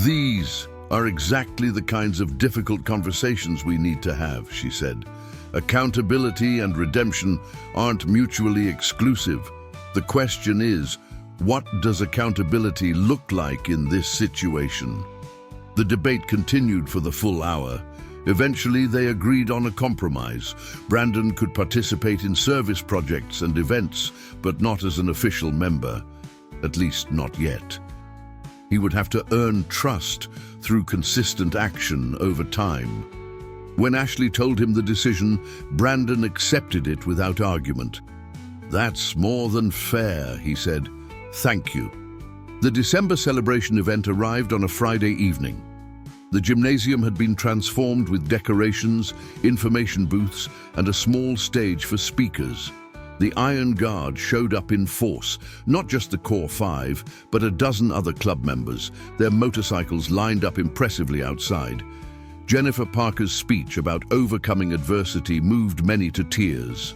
"These are exactly the kinds of difficult conversations we need to have," she said. "Accountability and redemption aren't mutually exclusive. The question is, what does accountability look like in this situation?" The debate continued for the full hour. Eventually, they agreed on a compromise. Brandon could participate in service projects and events, but not as an official member. At least, not yet. He would have to earn trust through consistent action over time. When Ashley told him the decision, Brandon accepted it without argument. "That's more than fair," he said. "Thank you." The December celebration event arrived on a Friday evening. The gymnasium had been transformed with decorations, information booths, and a small stage for speakers. The Iron Guard showed up in force, not just the Core 5, but a dozen other club members, their motorcycles lined up impressively outside. Jennifer Parker's speech about overcoming adversity moved many to tears.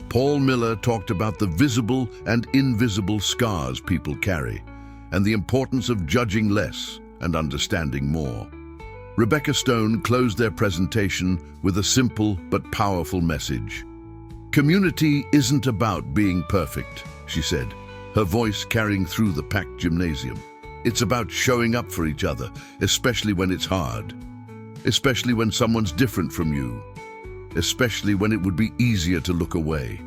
Paul Miller talked about the visible and invisible scars people carry, and the importance of judging less and understanding more. Rebecca Stone closed their presentation with a simple but powerful message. "Community isn't about being perfect," she said, her voice carrying through the packed gymnasium. "It's about showing up for each other, especially when it's hard. Especially when someone's different from you. Especially when it would be easier to look away."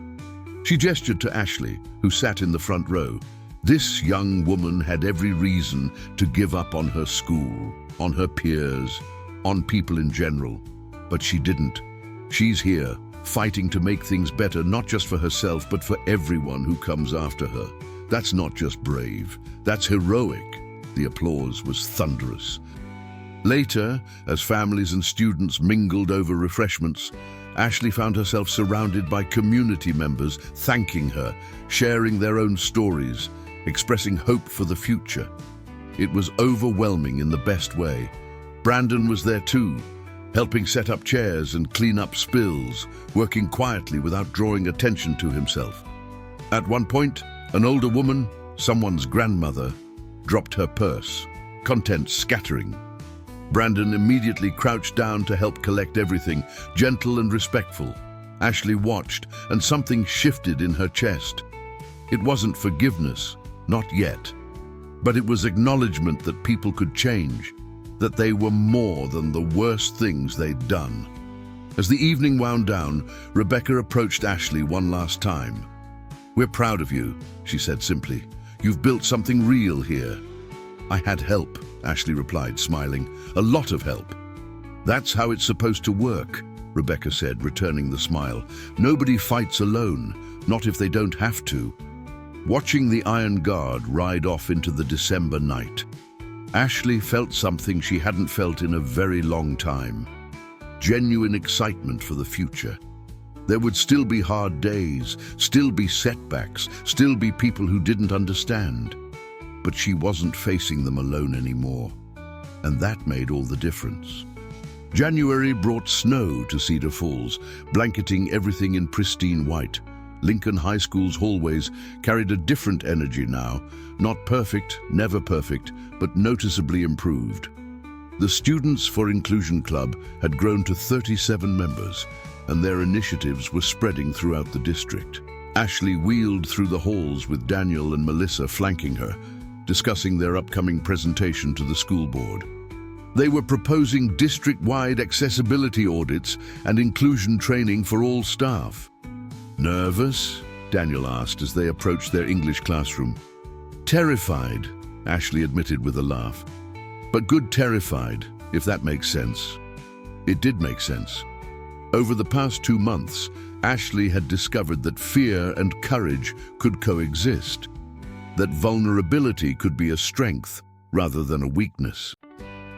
She gestured to Ashley, who sat in the front row. This young woman had every reason to give up on her school, on her peers, on people in general. But she didn't. She's here, fighting to make things better, not just for herself, but for everyone who comes after her. That's not just brave, that's heroic. The applause was thunderous. Later, as families and students mingled over refreshments, Ashley found herself surrounded by community members thanking her, sharing their own stories, expressing hope for the future. It was overwhelming in the best way. Brandon was there too, helping set up chairs and clean up spills, working quietly without drawing attention to himself. At one point, an older woman, someone's grandmother, dropped her purse, contents scattering. Brandon immediately crouched down to help collect everything, gentle and respectful. Ashley watched, and something shifted in her chest. It wasn't forgiveness, not yet, but it was acknowledgement that people could change, that they were more than the worst things they'd done. As the evening wound down, Rebecca approached Ashley one last time. "We're proud of you," she said simply. "You've built something real here." "I had help," Ashley replied, smiling. "A lot of help." "That's how it's supposed to work," Rebecca said, returning the smile. "Nobody fights alone, not if they don't have to." Watching the Iron Guard ride off into the December night, Ashley felt something she hadn't felt in a very long time. Genuine excitement for the future. There would still be hard days, still be setbacks, still be people who didn't understand. But she wasn't facing them alone anymore. And that made all the difference. January brought snow to Cedar Falls, blanketing everything in pristine white. Lincoln High School's hallways carried a different energy now. Not perfect, never perfect, but noticeably improved. The Students for Inclusion Club had grown to 37 members, and their initiatives were spreading throughout the district. Ashley wheeled through the halls with Daniel and Melissa flanking her, discussing their upcoming presentation to the school board. They were proposing district-wide accessibility audits and inclusion training for all staff. "Nervous?" Daniel asked as they approached their English classroom. "Terrified," Ashley admitted with a laugh. "But good terrified, if that makes sense." It did make sense. Over the past 2 months, Ashley had discovered that fear and courage could coexist, that vulnerability could be a strength rather than a weakness.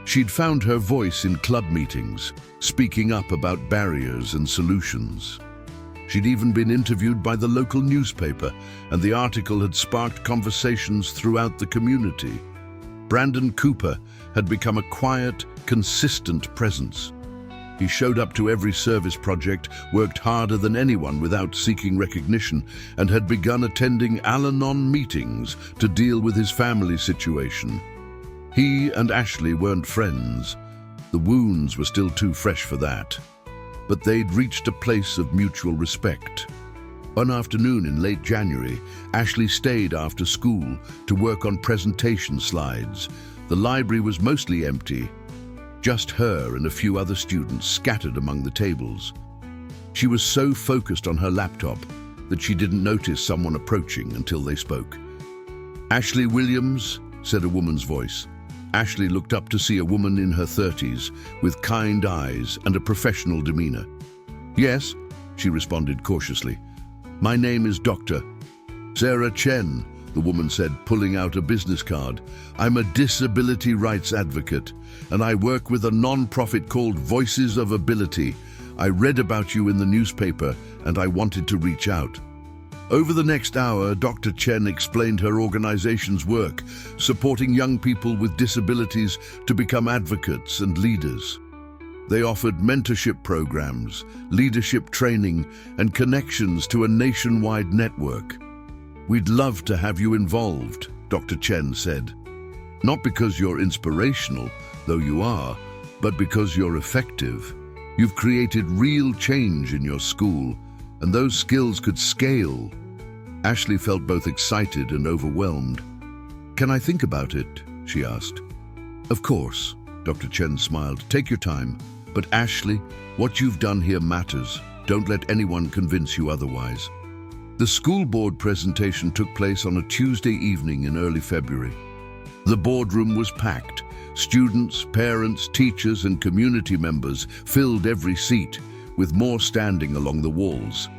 She'd found her voice in club meetings, speaking up about barriers and solutions. She'd even been interviewed by the local newspaper, and the article had sparked conversations throughout the community. Brandon Cooper had become a quiet, consistent presence. He showed up to every service project, worked harder than anyone without seeking recognition, and had begun attending Al-Anon meetings to deal with his family situation. He and Ashley weren't friends. The wounds were still too fresh for that. But they'd reached a place of mutual respect. One afternoon in late January, Ashley stayed after school to work on presentation slides. The library was mostly empty. Just her and a few other students scattered among the tables. She was so focused on her laptop that she didn't notice someone approaching until they spoke. "Ashley Williams," said a woman's voice. Ashley looked up to see a woman in her 30s with kind eyes and a professional demeanor. "Yes," she responded cautiously. "My name is Dr. Sarah Chen. the woman said, pulling out a business card. "I'm a disability rights advocate, and I work with a non-profit called Voices of Ability. I read about you in the newspaper, and I wanted to reach out." Over the next hour, Dr. Chen explained her organization's work, supporting young people with disabilities to become advocates and leaders. They offered mentorship programs, leadership training, and connections to a nationwide network. "We'd love to have you involved," Dr. Chen said. "Not because you're inspirational, though you are, but because you're effective. You've created real change in your school, and those skills could scale." Ashley felt both excited and overwhelmed. "Can I think about it?" she asked. "Of course," Dr. Chen smiled. "Take your time. But Ashley, what you've done here matters. Don't let anyone convince you otherwise." The school board presentation took place on a Tuesday evening in early February. The boardroom was packed. Students, parents, teachers, and community members filled every seat, with more standing along the walls.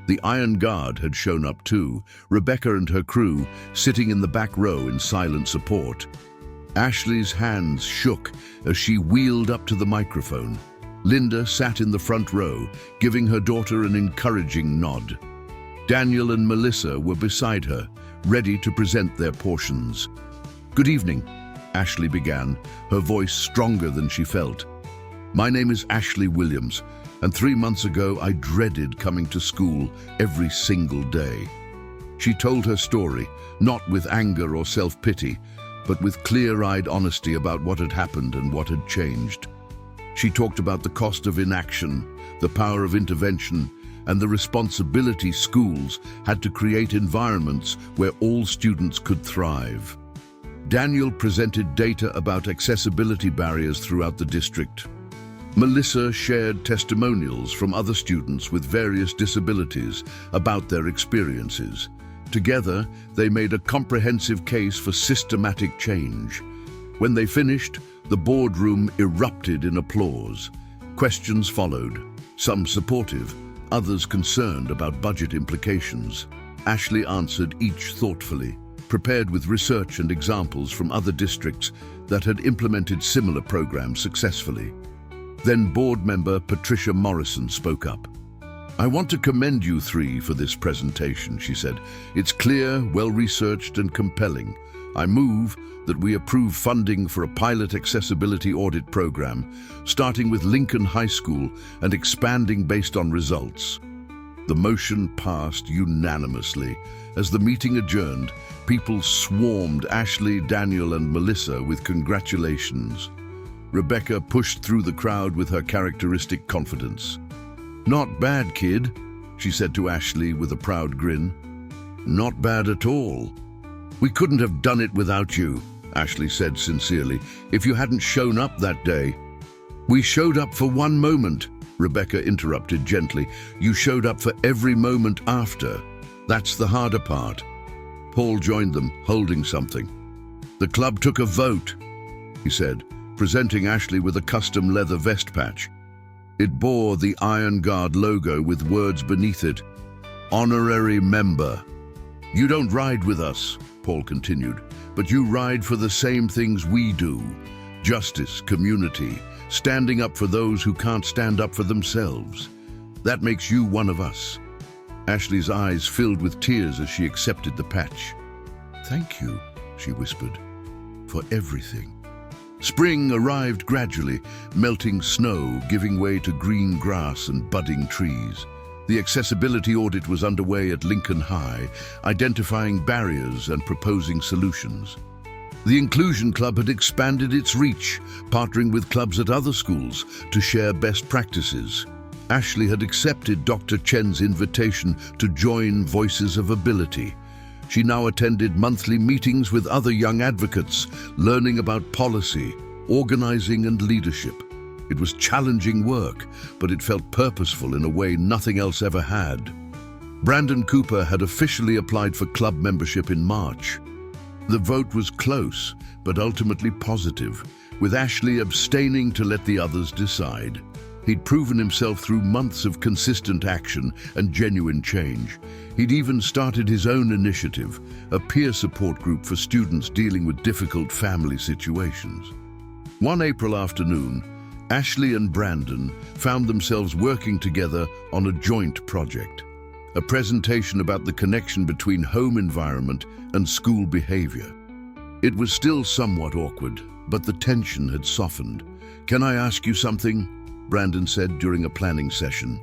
The Iron Guard had shown up too, Rebecca and her crew sitting in the back row in silent support. Ashley's hands shook as she wheeled up to the microphone. Linda sat in the front row, giving her daughter an encouraging nod. Daniel and Melissa were beside her, ready to present their portions. "Good evening," Ashley began, her voice stronger than she felt. "My name is Ashley Williams, and 3 months ago I dreaded coming to school every single day." She told her story, not with anger or self-pity, but with clear-eyed honesty about what had happened and what had changed. She talked about the cost of inaction, the power of intervention, and the responsibility schools had to create environments where all students could thrive. Daniel presented data about accessibility barriers throughout the district. Melissa shared testimonials from other students with various disabilities about their experiences. Together, they made a comprehensive case for systematic change. When they finished, the boardroom erupted in applause. Questions followed, some supportive, others concerned about budget implications. Ashley answered each thoughtfully, prepared with research and examples from other districts that had implemented similar programs successfully. Then board member Patricia Morrison spoke up. "I want to commend you three for this presentation," she said. "It's clear, well-researched, and compelling. I move that we approve funding for a pilot accessibility audit program, starting with Lincoln High School and expanding based on results." The motion passed unanimously. As the meeting adjourned, people swarmed Ashley, Daniel, and Melissa with congratulations. Rebecca pushed through the crowd with her characteristic confidence. "Not bad, kid," she said to Ashley with a proud grin. "Not bad at all." "We couldn't have done it without you," Ashley said sincerely, "if you hadn't shown up that day." "We showed up for one moment," Rebecca interrupted gently. "You showed up for every moment after. That's the harder part." Paul joined them, holding something. "The club took a vote," he said, presenting Ashley with a custom leather vest patch. It bore the Iron Guard logo with words beneath it, "Honorary Member." "You don't ride with us," Paul continued, "but you ride for the same things we do. Justice, community, standing up for those who can't stand up for themselves. That makes you one of us." Ashley's eyes filled with tears as she accepted the patch. "Thank you," she whispered, "for everything." Spring arrived gradually, melting snow, giving way to green grass and budding trees. The accessibility audit was underway at Lincoln High, identifying barriers and proposing solutions. The Inclusion Club had expanded its reach, partnering with clubs at other schools to share best practices. Ashley had accepted Dr. Chen's invitation to join Voices of Ability. She now attended monthly meetings with other young advocates, learning about policy, organizing, and leadership. It was challenging work, but it felt purposeful in a way nothing else ever had. Brandon Cooper had officially applied for club membership in March. The vote was close, but ultimately positive, with Ashley abstaining to let the others decide. He'd proven himself through months of consistent action and genuine change. He'd even started his own initiative, a peer support group for students dealing with difficult family situations. One April afternoon, Ashley and Brandon found themselves working together on a joint project, a presentation about the connection between home environment and school behavior. It was still somewhat awkward, but the tension had softened. "Can I ask you something?" Brandon said during a planning session.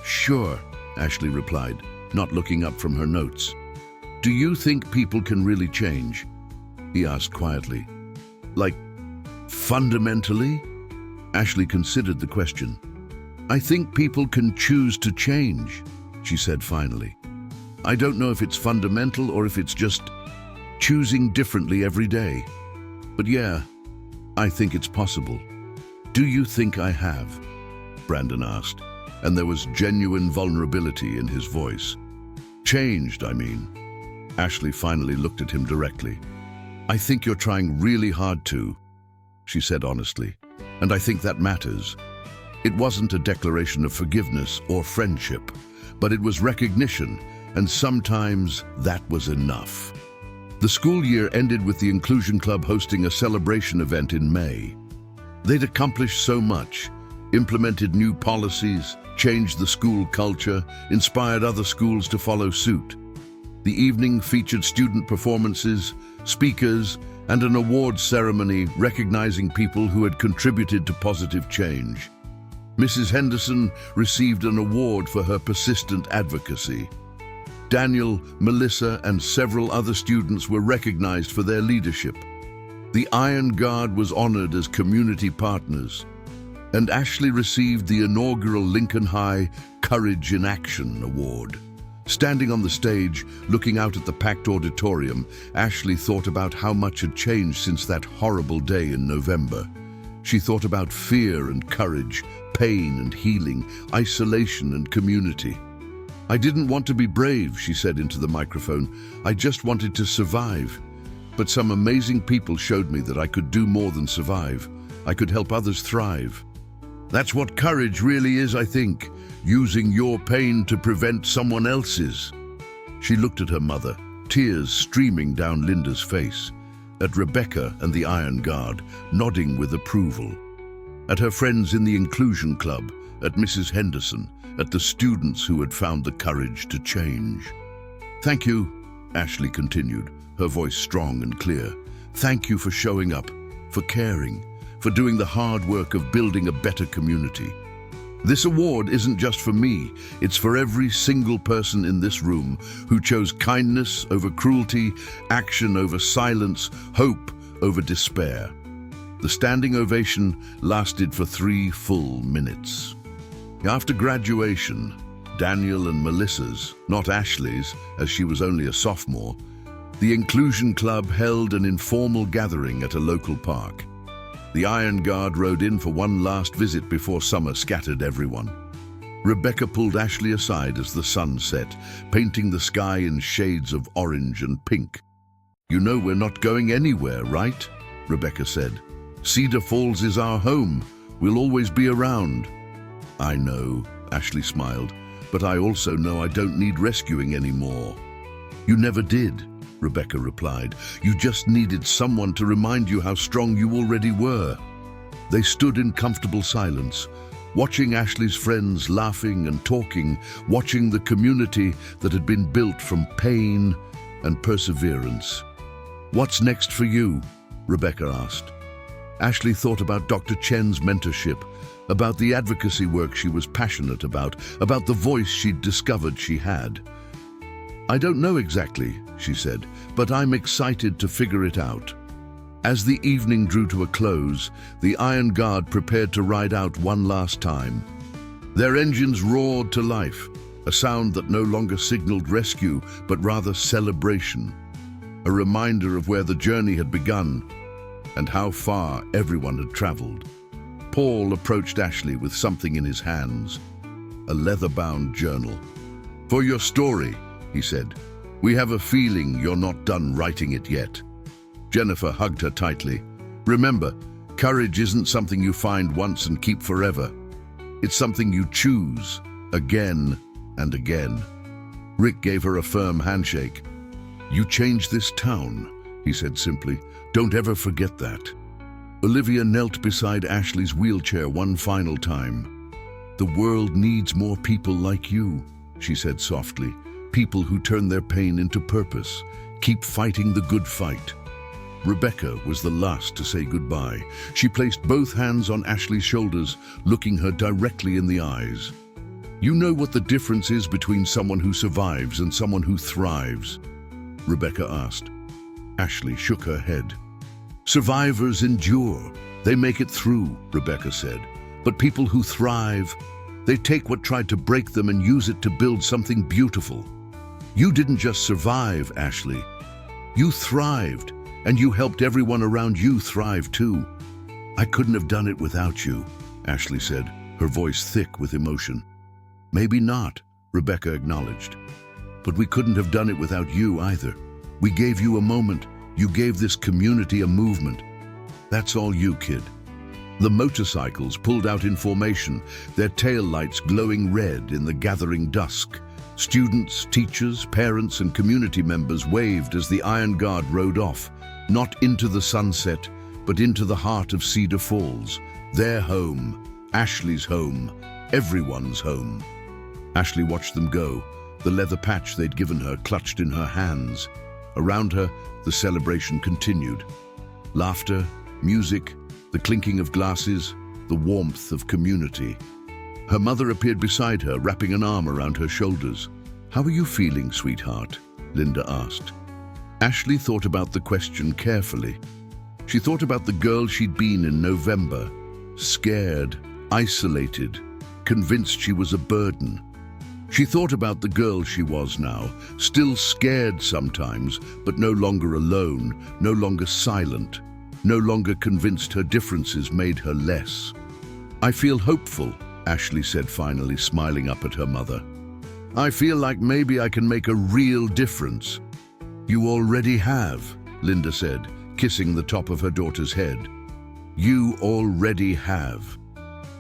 "Sure," Ashley replied, not looking up from her notes. "Do you think people can really change?" he asked quietly. "Like, fundamentally?" Ashley considered the question. "I think people can choose to change," she said finally. "I don't know if it's fundamental or if it's just choosing differently every day. But yeah, I think it's possible." "Do you think I have?" Brandon asked, and there was genuine vulnerability in his voice. "Changed, I mean." Ashley finally looked at him directly. "I think you're trying really hard to," she said honestly, "and I think that matters." It wasn't a declaration of forgiveness or friendship, but it was recognition, and sometimes that was enough. The school year ended with the Inclusion Club hosting a celebration event in May. They'd accomplished so much, implemented new policies, changed the school culture, inspired other schools to follow suit. The evening featured student performances, speakers, and an awards ceremony recognizing people who had contributed to positive change. Mrs. Henderson received an award for her persistent advocacy. Daniel, Melissa, and several other students were recognized for their leadership. The Iron Guard was honored as community partners, and Ashley received the inaugural Lincoln High Courage in Action Award. Standing on the stage, looking out at the packed auditorium, Ashley thought about how much had changed since that horrible day in November. She thought about fear and courage, pain and healing, isolation and community. "I didn't want to be brave," she said into the microphone. "I just wanted to survive. But some amazing people showed me that I could do more than survive. I could help others thrive. That's what courage really is, I think, using your pain to prevent someone else's." She looked at her mother, tears streaming down Linda's face, at Rebecca and the Iron Guard, nodding with approval, at her friends in the Inclusion Club, at Mrs. Henderson, at the students who had found the courage to change. "Thank you," Ashley continued, her voice strong and clear. "Thank you for showing up, for caring, for doing the hard work of building a better community. This award isn't just for me, it's for every single person in this room who chose kindness over cruelty, action over silence, hope over despair." The standing ovation lasted for 3 full minutes. After graduation, Daniel and Melissa's, not Ashley's, as she was only a sophomore, the Inclusion Club held an informal gathering at a local park. The Iron Guard rode in for one last visit before summer scattered everyone. Rebecca pulled Ashley aside as the sun set, painting the sky in shades of orange and pink. "You know we're not going anywhere, right?" Rebecca said. "Cedar Falls is our home. We'll always be around." "I know," Ashley smiled, "but I also know I don't need rescuing anymore." "You never did," Rebecca replied. "You just needed someone to remind you how strong you already were." They stood in comfortable silence, watching Ashley's friends laughing and talking, watching the community that had been built from pain and perseverance. "What's next for you?" Rebecca asked. Ashley thought about Dr. Chen's mentorship, about the advocacy work she was passionate about the voice she'd discovered she had. "I don't know exactly," she said, "but I'm excited to figure it out." As the evening drew to a close, the Iron Guard prepared to ride out one last time. Their engines roared to life, a sound that no longer signaled rescue, but rather celebration, a reminder of where the journey had begun and how far everyone had traveled. Paul approached Ashley with something in his hands, a leather-bound journal. "For your story," he said. "We have a feeling you're not done writing it yet." Jennifer hugged her tightly. "Remember, courage isn't something you find once and keep forever. It's something you choose, again and again. Rick gave her a firm handshake. "You changed this town," he said simply. "Don't ever forget that." Olivia knelt beside Ashley's wheelchair one final time. "The world needs more people like you," she said softly. "People who turn their pain into purpose. Keep fighting the good fight." Rebecca was the last to say goodbye. She placed both hands on Ashley's shoulders, looking her directly in the eyes. "You know what the difference is between someone who survives and someone who thrives?" Rebecca asked. Ashley shook her head. "Survivors endure. They make it through," Rebecca said. "But people who thrive, they take what tried to break them and use it to build something beautiful. You didn't just survive, Ashley. You thrived, and you helped everyone around you thrive too." "I couldn't have done it without you," Ashley said, her voice thick with emotion. "Maybe not," Rebecca acknowledged. "But we couldn't have done it without you either. We gave you a moment. You gave this community a movement. That's all you, kid." The motorcycles pulled out in formation, their taillights glowing red in the gathering dusk. Students, teachers, parents, and community members waved as the Iron Guard rode off, not into the sunset, but into the heart of Cedar Falls, their home, Ashley's home, everyone's home. Ashley watched them go, the leather patch they'd given her clutched in her hands. Around her, the celebration continued. Laughter, music, the clinking of glasses, the warmth of community. Her mother appeared beside her, wrapping an arm around her shoulders. "How are you feeling, sweetheart?" Linda asked. Ashley thought about the question carefully. She thought about the girl she'd been in November, scared, isolated, convinced she was a burden. She thought about the girl she was now, still scared sometimes, but no longer alone, no longer silent, no longer convinced her differences made her less. "I feel hopeful," Ashley said finally, smiling up at her mother. "I feel like maybe I can make a real difference." "You already have," Linda said, kissing the top of her daughter's head. "You already have."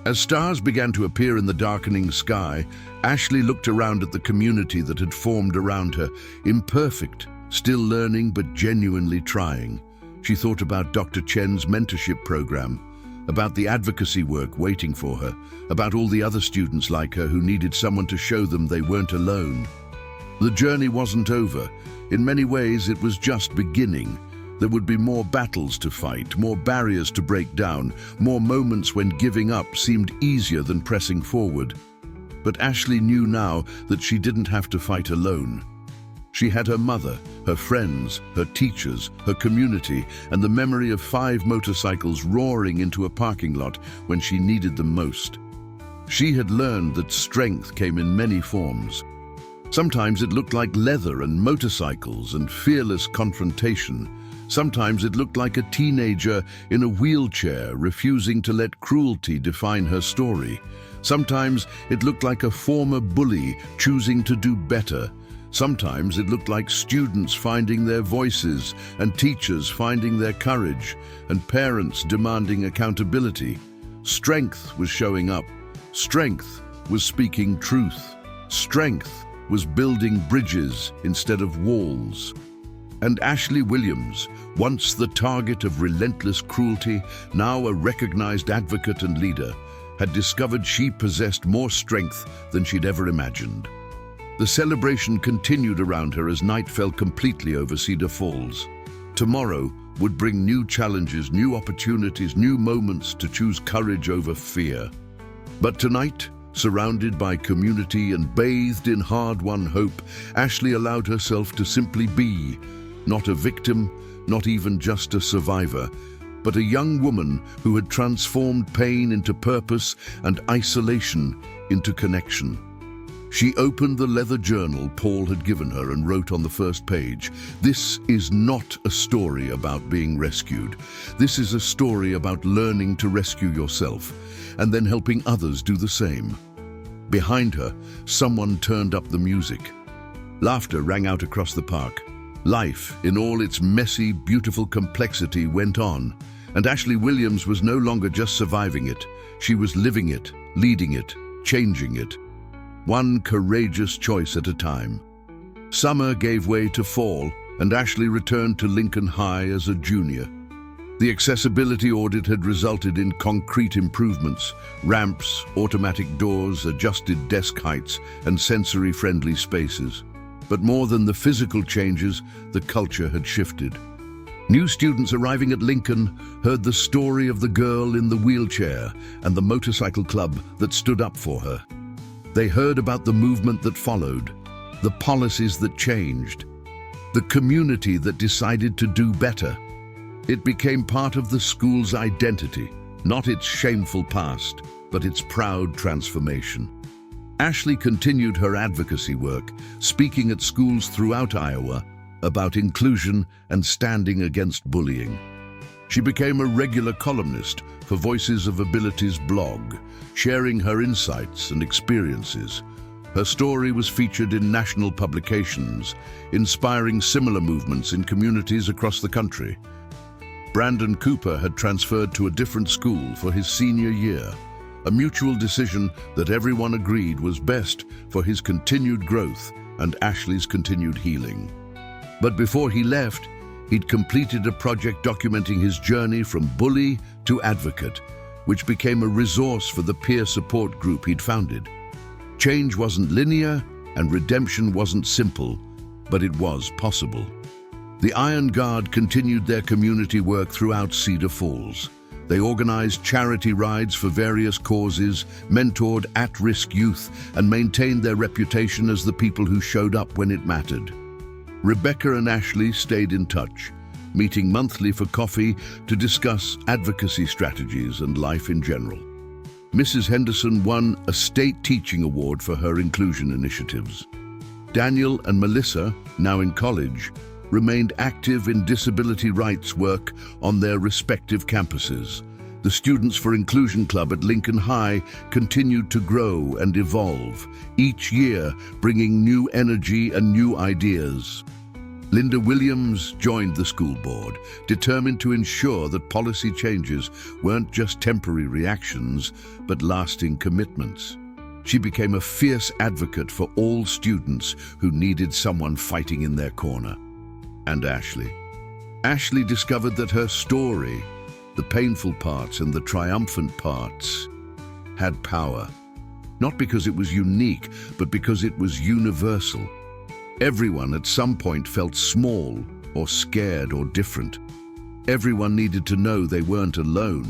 As stars began to appear in the darkening sky, Ashley looked around at the community that had formed around her, imperfect, still learning but genuinely trying. She thought about Dr. Chen's mentorship program, about the advocacy work waiting for her, about all the other students like her who needed someone to show them they weren't alone. The journey wasn't over. In many ways, it was just beginning. There would be more battles to fight, more barriers to break down, more moments when giving up seemed easier than pressing forward. But Ashley knew now that she didn't have to fight alone. She had her mother, her friends, her teachers, her community, and the memory of 5 motorcycles roaring into a parking lot when she needed them most. She had learned that strength came in many forms. Sometimes it looked like leather and motorcycles and fearless confrontation. Sometimes it looked like a teenager in a wheelchair refusing to let cruelty define her story. Sometimes it looked like a former bully choosing to do better. Sometimes it looked like students finding their voices and teachers finding their courage and parents demanding accountability. Strength was showing up. Strength was speaking truth. Strength was building bridges instead of walls. And Ashley Williams, once the target of relentless cruelty, now a recognized advocate and leader, had discovered she possessed more strength than she'd ever imagined. The celebration continued around her as night fell completely over Cedar Falls. Tomorrow would bring new challenges, new opportunities, new moments to choose courage over fear. But tonight, surrounded by community and bathed in hard-won hope, Ashley allowed herself to simply be, not a victim, not even just a survivor, but a young woman who had transformed pain into purpose and isolation into connection. She opened the leather journal Paul had given her and wrote on the first page, "This is not a story about being rescued. This is a story about learning to rescue yourself and then helping others do the same." Behind her, someone turned up the music. Laughter rang out across the park. Life, in all its messy, beautiful complexity, went on, and Ashley Williams was no longer just surviving it. She was living it, leading it, changing it. One courageous choice at a time. Summer gave way to fall, and Ashley returned to Lincoln High as a junior. The accessibility audit had resulted in concrete improvements: ramps, automatic doors, adjusted desk heights, and sensory-friendly spaces. But more than the physical changes, the culture had shifted. New students arriving at Lincoln heard the story of the girl in the wheelchair and the motorcycle club that stood up for her. They heard about the movement that followed, the policies that changed, the community that decided to do better. It became part of the school's identity, not its shameful past, but its proud transformation. Ashley continued her advocacy work, speaking at schools throughout Iowa about inclusion and standing against bullying. She became a regular columnist for Voices of Ability's blog, sharing her insights and experiences. Her story was featured in national publications, inspiring similar movements in communities across the country. Brandon Cooper had transferred to a different school for his senior year, a mutual decision that everyone agreed was best for his continued growth and Ashley's continued healing. But before he left, he'd completed a project documenting his journey from bully to advocate, which became a resource for the peer support group he'd founded. Change wasn't linear and redemption wasn't simple, but it was possible. The Iron Guard continued their community work throughout Cedar Falls. They organized charity rides for various causes, mentored at-risk youth, and maintained their reputation as the people who showed up when it mattered. Rebecca and Ashley stayed in touch, meeting monthly for coffee to discuss advocacy strategies and life in general. Mrs. Henderson won a state teaching award for her inclusion initiatives. Daniel and Melissa, now in college, remained active in disability rights work on their respective campuses. The Students for Inclusion Club at Lincoln High continued to grow and evolve, each year bringing new energy and new ideas. Linda Williams joined the school board, determined to ensure that policy changes weren't just temporary reactions, but lasting commitments. She became a fierce advocate for all students who needed someone fighting in their corner. And Ashley. Ashley discovered that her story, the painful parts and the triumphant parts, had power. Not because it was unique, but because it was universal. Everyone at some point felt small or scared or different. Everyone needed to know they weren't alone.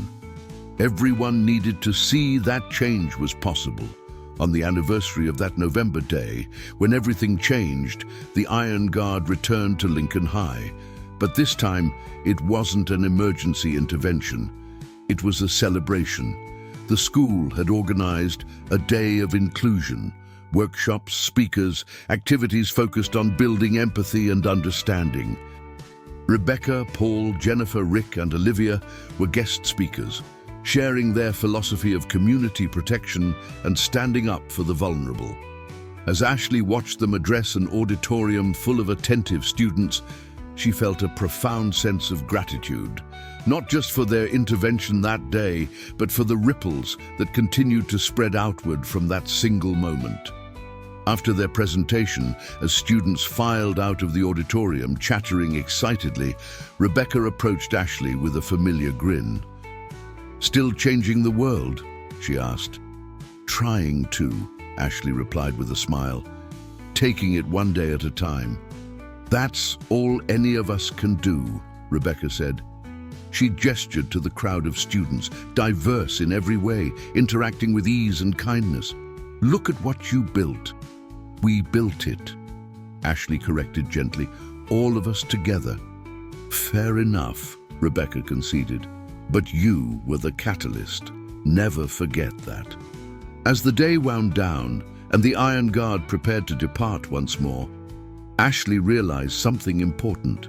Everyone needed to see that change was possible. On the anniversary of that November day, when everything changed, the Iron Guard returned to Lincoln High. But this time, it wasn't an emergency intervention. It was a celebration. The school had organized a day of inclusion, workshops, speakers, activities focused on building empathy and understanding. Rebecca, Paul, Jennifer, Rick, and Olivia were guest speakers, sharing their philosophy of community protection and standing up for the vulnerable. As Ashley watched them address an auditorium full of attentive students, she felt a profound sense of gratitude, not just for their intervention that day, but for the ripples that continued to spread outward from that single moment. After their presentation, as students filed out of the auditorium, chattering excitedly, Rebecca approached Ashley with a familiar grin. "Still changing the world?" she asked. "Trying to," Ashley replied with a smile. "Taking it one day at a time." "That's all any of us can do," Rebecca said. She gestured to the crowd of students, diverse in every way, interacting with ease and kindness. "Look at what you built." "We built it," Ashley corrected gently. "All of us together." "Fair enough," Rebecca conceded. "But you were the catalyst. Never forget that." As the day wound down and the Iron Guard prepared to depart once more, Ashley realized something important.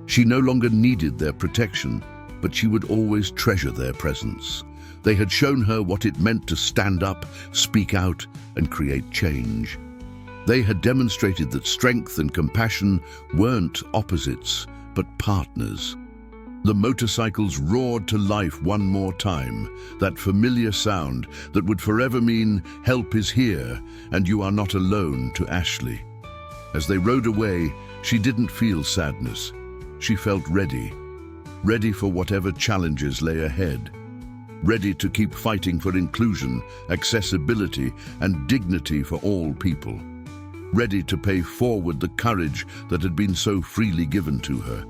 She no longer needed their protection, but she would always treasure their presence. They had shown her what it meant to stand up, speak out, and create change. They had demonstrated that strength and compassion weren't opposites, but partners. The motorcycles roared to life one more time, that familiar sound that would forever mean help is here and you are not alone to Ashley. As they rode away, she didn't feel sadness. She felt ready. Ready for whatever challenges lay ahead. Ready to keep fighting for inclusion, accessibility, and dignity for all people. Ready to pay forward the courage that had been so freely given to her.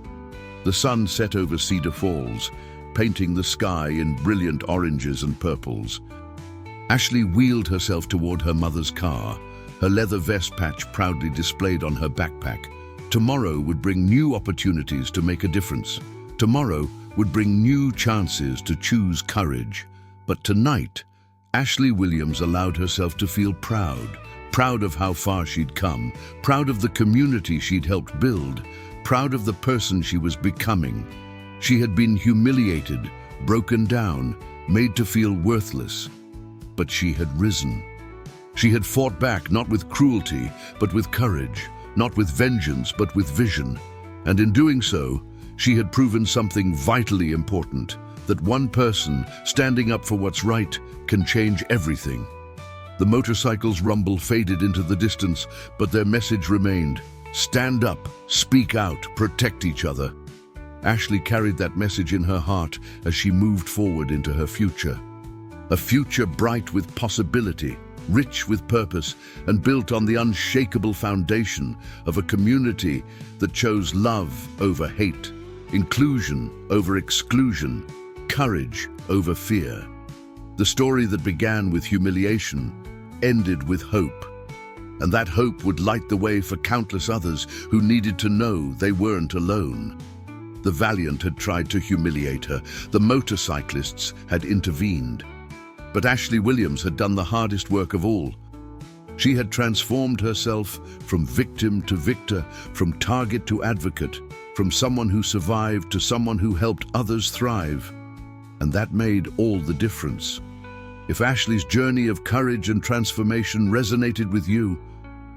The sun set over Cedar Falls, painting the sky in brilliant oranges and purples. Ashley wheeled herself toward her mother's car, her leather vest patch proudly displayed on her backpack. Tomorrow would bring new opportunities to make a difference. Tomorrow would bring new chances to choose courage. But tonight, Ashley Williams allowed herself to feel proud. Proud of how far she'd come, proud of the community she'd helped build, proud of the person she was becoming. She had been humiliated, broken down, made to feel worthless. But she had risen. She had fought back not with cruelty, but with courage, not with vengeance, but with vision. And in doing so, she had proven something vitally important, that one person standing up for what's right can change everything. The motorcycles' rumble faded into the distance, but their message remained. Stand up, speak out, protect each other. Ashley carried that message in her heart as she moved forward into her future. A future bright with possibility, rich with purpose, and built on the unshakable foundation of a community that chose love over hate, inclusion over exclusion, courage over fear. The story that began with humiliation ended with hope. And that hope would light the way for countless others who needed to know they weren't alone. The valiant had tried to humiliate her. The motorcyclists had intervened. But Ashley Williams had done the hardest work of all. She had transformed herself from victim to victor, from target to advocate, from someone who survived to someone who helped others thrive. And that made all the difference. If Ashley's journey of courage and transformation resonated with you,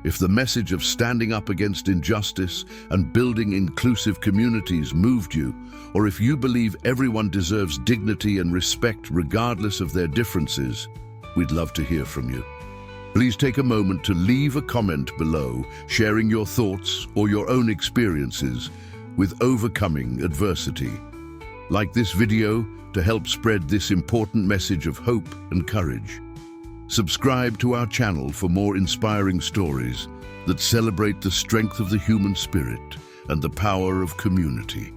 if the message of standing up against injustice and building inclusive communities moved you, or if you believe everyone deserves dignity and respect regardless of their differences, we'd love to hear from you. Please take a moment to leave a comment below, sharing your thoughts or your own experiences with overcoming adversity. Like this video to help spread this important message of hope and courage. Subscribe to our channel for more inspiring stories that celebrate the strength of the human spirit and the power of community.